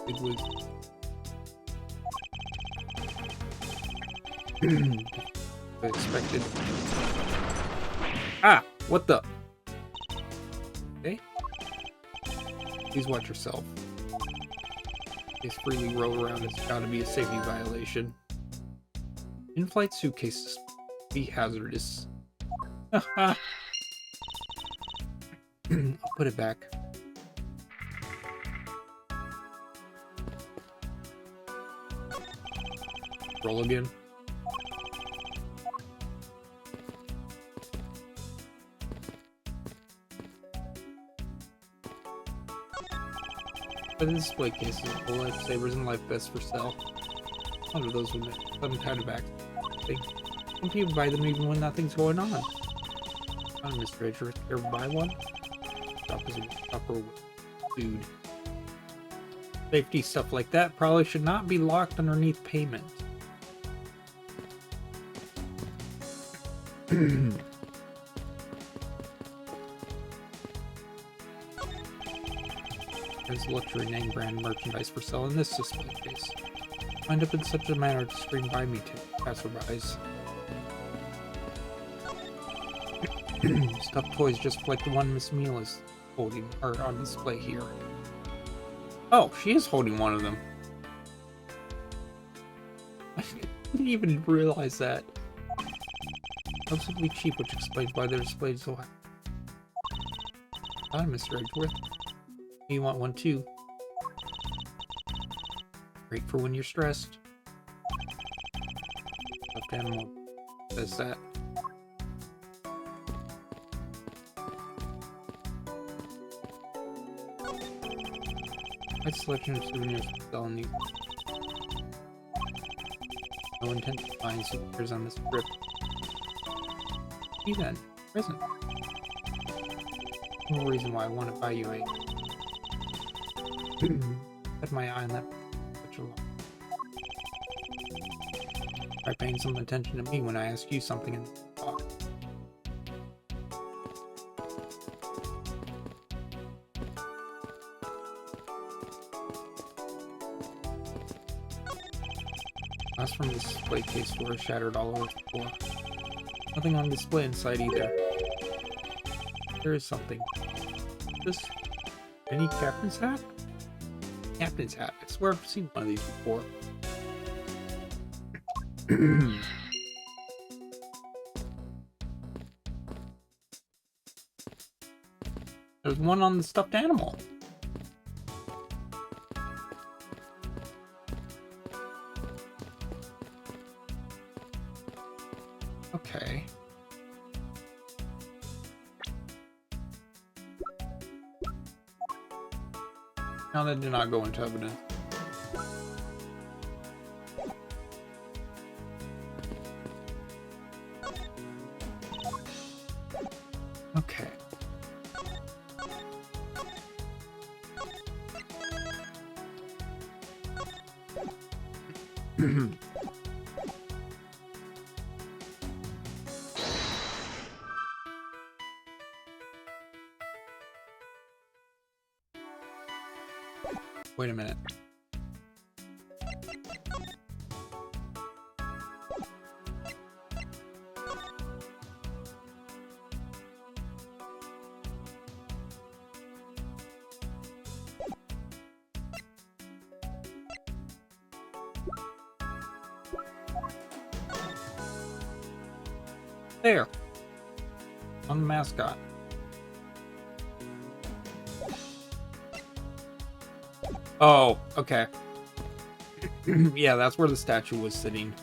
It was expected. Ah! What the? Okay. Please watch yourself. These freely roll around. It's gotta be a safety violation. In-flight suitcases be hazardous. I'll put it back. Roll again. But the display cases, full lifesavers and life vests for sale. One of those with some kind of accident. Some people buy them even when nothing's going on. Mr. Edgeworth, ever buy one? Shop is a proper dude. Safety stuff like that probably should not be locked underneath payment. There's luxury name brand merchandise for sale in this display case. Lined up in such a manner to scream by me to passerbys. Stuffed toys just like the one Miss Meal is holding, or on display here. Oh, she is holding one of them. I didn't even realize that. Relatively cheap, which explains why they're displayed so high. Hi, Mr. Edgeworth. You want one too? Great for when you're stressed. Stuffed animal says that. My selection of souvenirs for selling these. No intent to find souvenirs on this trip. See then, present. No reason why I want to buy you a. Had my eye on that such a lot. Try paying some attention to me when I ask you something in the talk. Glass from the display case were shattered all over the floor. Nothing on display inside either. There is something. This any captain's hat? Captain's hat. I swear I've seen one of these before. There's one on the stuffed animal. Okay. Now that did not go into evidence. Okay. Wait a minute. There. On the mascot. Oh, okay. Yeah, that's where the statue was sitting.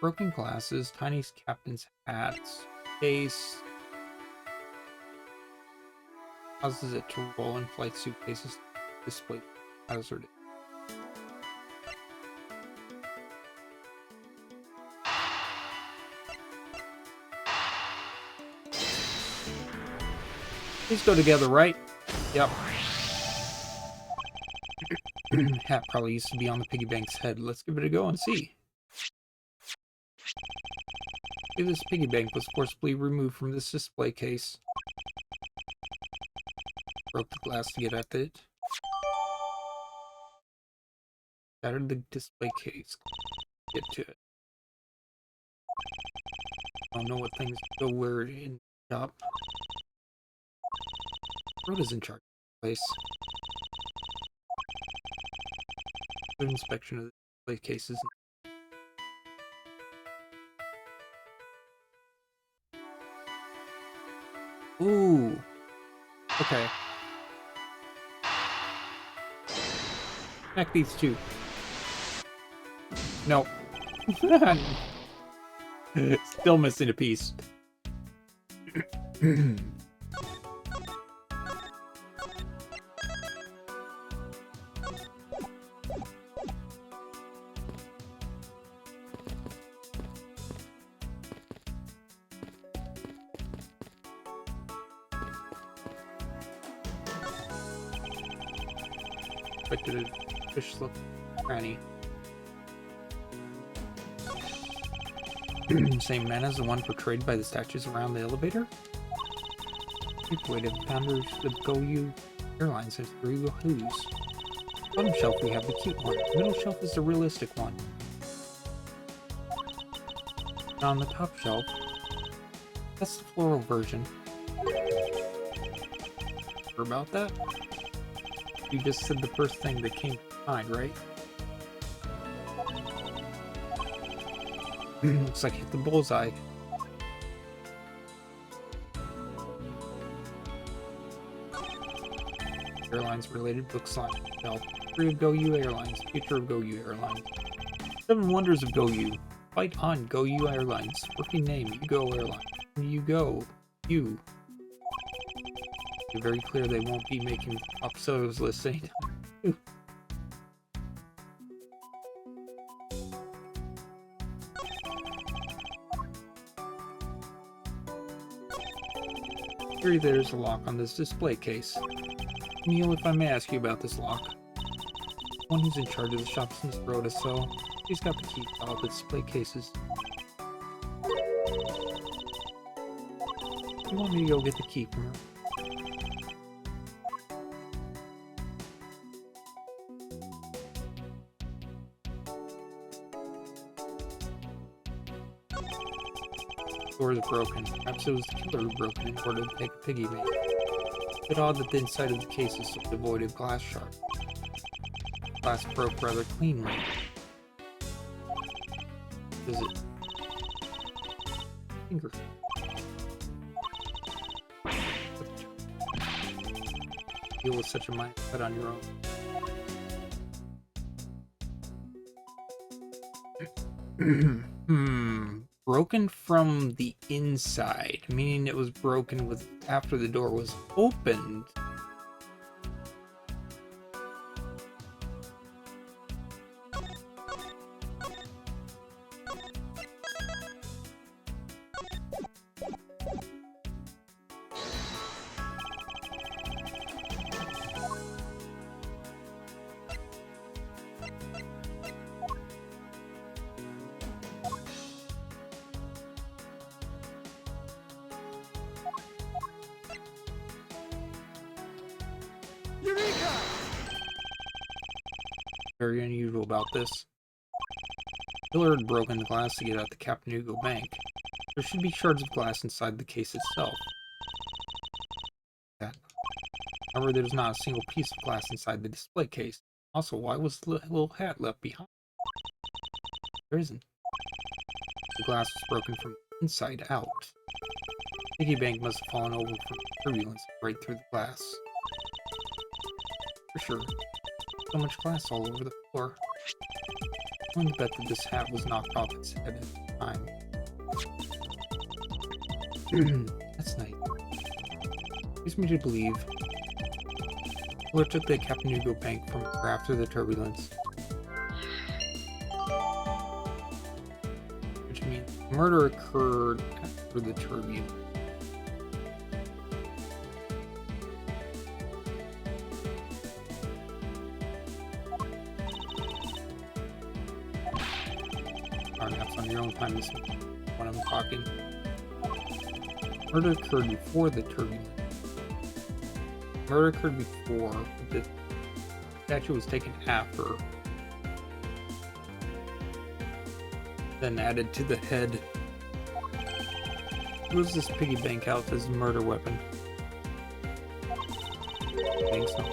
Broken glasses, tiny captain's hats, case. Causes it to roll in flight suitcases, display hazard. These go together, right? Yep. Hat probably used to be on the piggy bank's head. Let's give it a go and see. If this piggy bank was forcibly removed from this display case. Broke the glass to get at it. Shattered the display case. Get to it. I don't know what things go where in the shop. Rhoda's in charge of the place. Good inspection of the display cases. Ooh. Okay. Connect these two. Nope. Still missing a piece. Expected a fish look granny. Same man as the one portrayed by the statues around the elevator? Weight of founders of GoU Airlines has 3 Who's. Bottom shelf we have the cute one. Middle shelf is the realistic one. And on the top shelf, that's the floral version. Sure about that? You just said the first thing that came to mind, right? Looks like hit the bullseye. Airlines related books on shelf. 3 of GoU Airlines. Future of GoU Airlines. 7 Wonders of GoU. Fight on GoU Airlines. Working name, Yugo Airlines. You. Be very clear they won't be making episodes listing. Here there's a lock on this display case. Neil, if I may ask you about this lock. The one who's in charge of the shop is Miss Rhoda, so she's got the key to all the display cases. You want me to go get the key from her? The door is broken. Perhaps it was the killer who broke it in order to take a piggy bank. A bit odd that the inside of the case is so devoid of glass shards. Glass broke rather cleanly. Is it? Finger. Deal with such a mindset on your own. Broken from the inside, meaning it was broken with after the door was opened. Eureka! Very unusual about this. Killer had broken the glass to get out the Captain Hugo Bank. There should be shards of glass inside the case itself. However, there's not a single piece of glass inside the display case. Also, why was the little hat left behind? There isn't. The glass was broken from the inside out. Piggy bank must have fallen over from turbulence right through the glass. For sure. So much glass all over the floor. I wouldn't bet that this hat was knocked off its head at the time. That's nice. Leads me to believe Killer took the Captain Bank from her after the turbulence. Which means the murder occurred after the turbulence. Naps on your own time is when I'm talking. Murder occurred before the turbulence. Murder occurred before, the statue was taken after, then added to the head. Moves this piggy bank out as a murder weapon. I think so.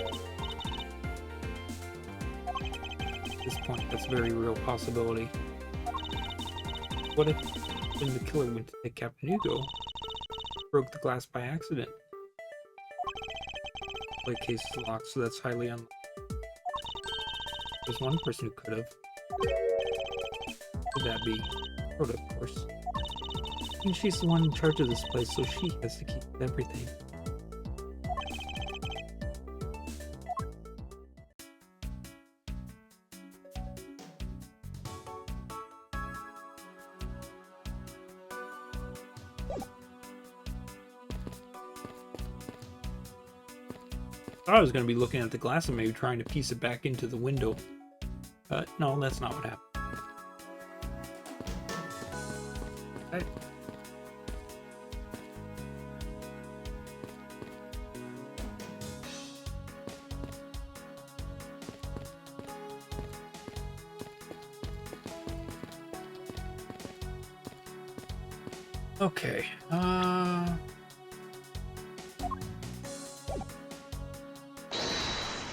At this point, that's a very real possibility. What if when the killer went to take Captain Hugo, broke the glass by accident? The case is locked, so that's highly unlikely. There's one person who could have. Would that be Rhoda, of course? And she's the one in charge of this place, so she has to keep everything. I was going to be looking at the glass and maybe trying to piece it back into the window. But no, that's not what happened. Okay. Okay.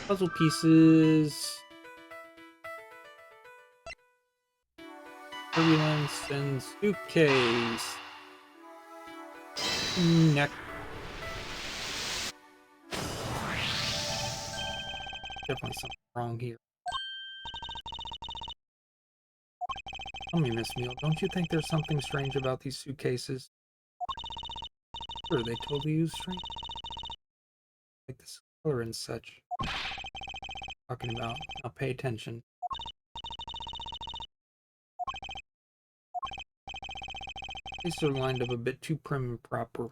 Puzzle pieces. Turbulence and suitcase. Neck. Definitely something wrong here. Tell me, Miss Meal, don't you think there's something strange about these suitcases? Sure, they totally use strange. Like this color and such. Talking about. Now pay attention. These are lined up a bit too prim and proper.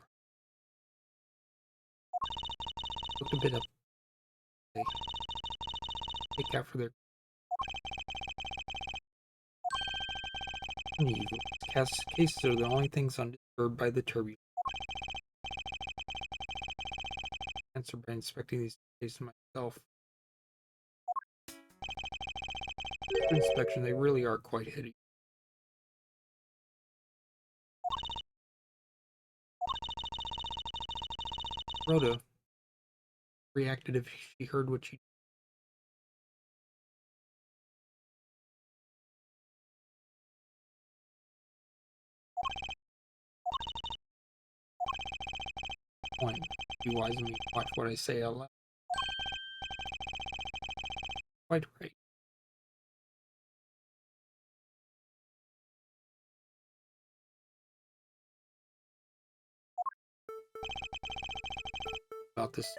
Look a bit up. They take out for their cases are the only things undisturbed by the turbulence. Answer by inspecting these cases myself. For inspection, they really are quite hideous. Rhoda reacted if she heard what she. Point. Be wise of me. Watch what I say out loud. Quite right. About this.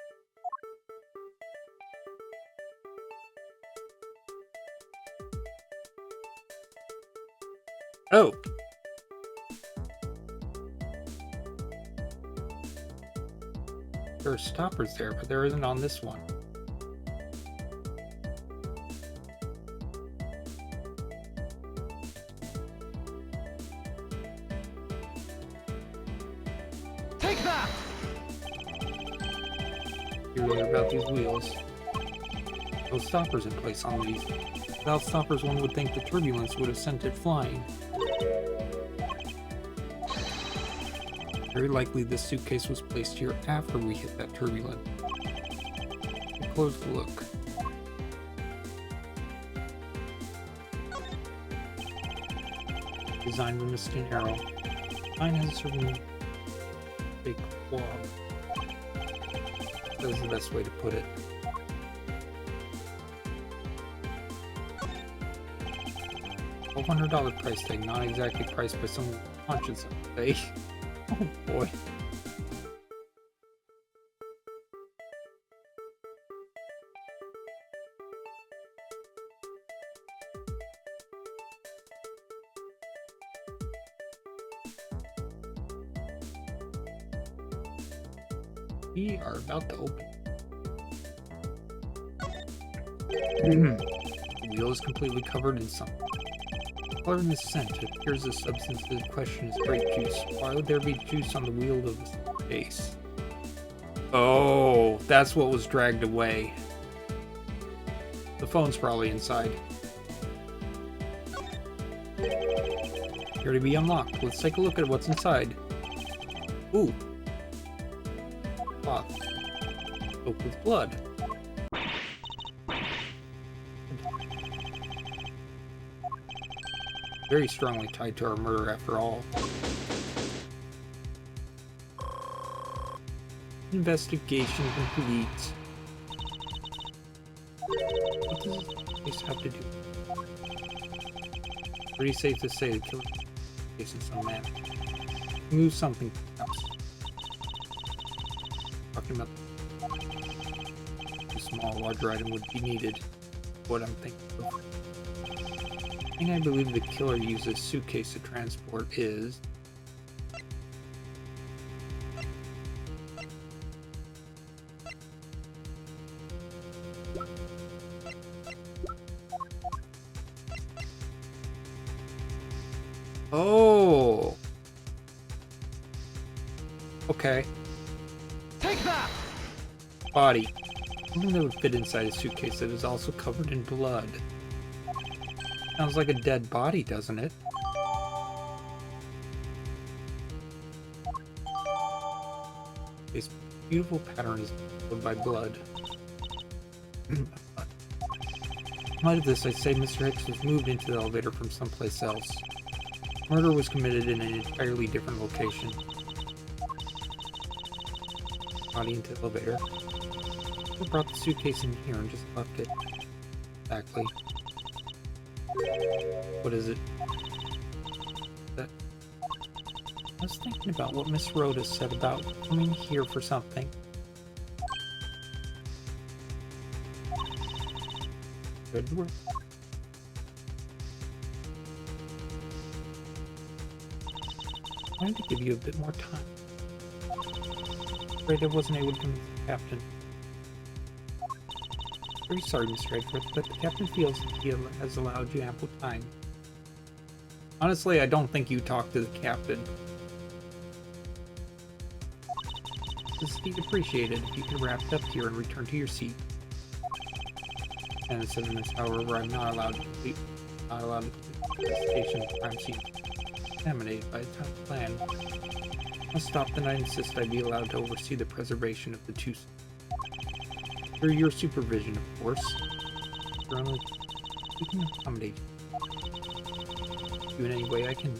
Oh. There are stoppers there, but there isn't on this one. Take that! You're right about these wheels. No stoppers in place on these. Without stoppers, one would think the turbulence would have sent it flying. Very likely this suitcase was placed here after we hit that turbulence. A close look. designed with a skin arrow. Mine has a certain big claw. That's the best way to put it. $1,200 price tag, not exactly priced by someone with conscience, I would say. Oh boy. We are about to open. The wheel is completely covered in something. Color in the scent, it appears the substance in question is grape juice. Why would there be juice on the wheel of the case? Oh, that's what was dragged away. The phone's probably inside. Here to be unlocked. Let's take a look at what's inside. Ooh. Cloth. Soaked with blood. Very strongly tied to our murder after all. Investigation complete. What does this have to do? Pretty safe to say the killer is some man. Move something else. Talking about a small, larger item would be needed. What I'm thinking of. The thing I believe the killer uses suitcase to transport is oh, okay. Take that! Body. Something that would fit inside a suitcase that is also covered in blood. Sounds like a dead body, doesn't it? This beautiful pattern is followed by blood. In light of this, I say Mr. Hicks was moved into the elevator from someplace else. Murder was committed in an entirely different location. Body into the elevator. I brought the suitcase in here and just left it. Exactly. What is it? That I was thinking about what Miss Rhoda said about coming here for something. Good work. I wanted to give you a bit more time. Afraid I wasn't able to convince the captain. Very sorry, Mr. Edgeworth, but the captain feels that he has allowed you ample time. Honestly, I don't think you talked to the captain. This would be appreciated if you could wrap it up here and return to your seat. And it says in this, however, I'm not allowed to complete the investigation of the crime scene contaminated by the town plan. Must stop that I insist I be allowed to oversee the preservation of the two. Through your supervision, of course. Only we can accommodate you in any way I can.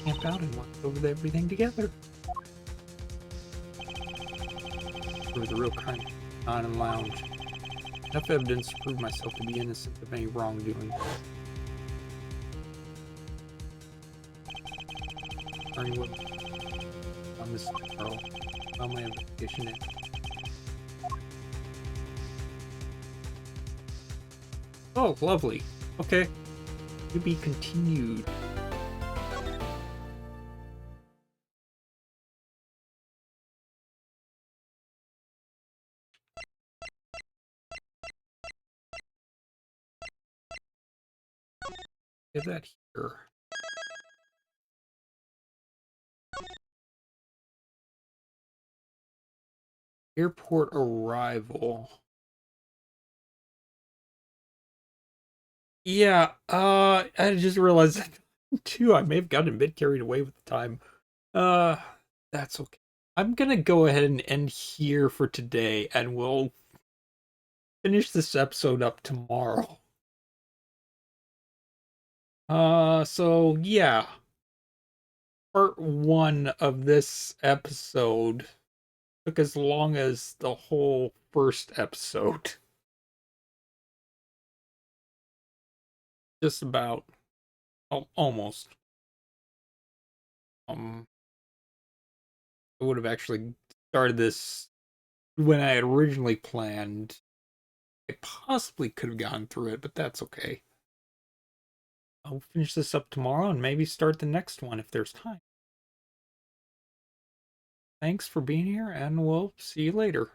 Camp out and watch over everything together. Through the real crime, on and lounge. Enough evidence to prove myself to be innocent of any wrongdoing. Learning what on this girl, on my investigation in. Oh, lovely. Okay. To be continued. Get that here. Airport arrival. Yeah, I just realized that too. I may have gotten a bit carried away with the time. That's okay. I'm gonna go ahead and end here for today, and we'll finish this episode up tomorrow. So yeah, part one of this episode took as long as the whole first episode. Just about. Almost. I would have actually started this when I had originally planned. I possibly could have gone through it, but that's okay. I'll finish this up tomorrow and maybe start the next one if there's time. Thanks for being here, and we'll see you later.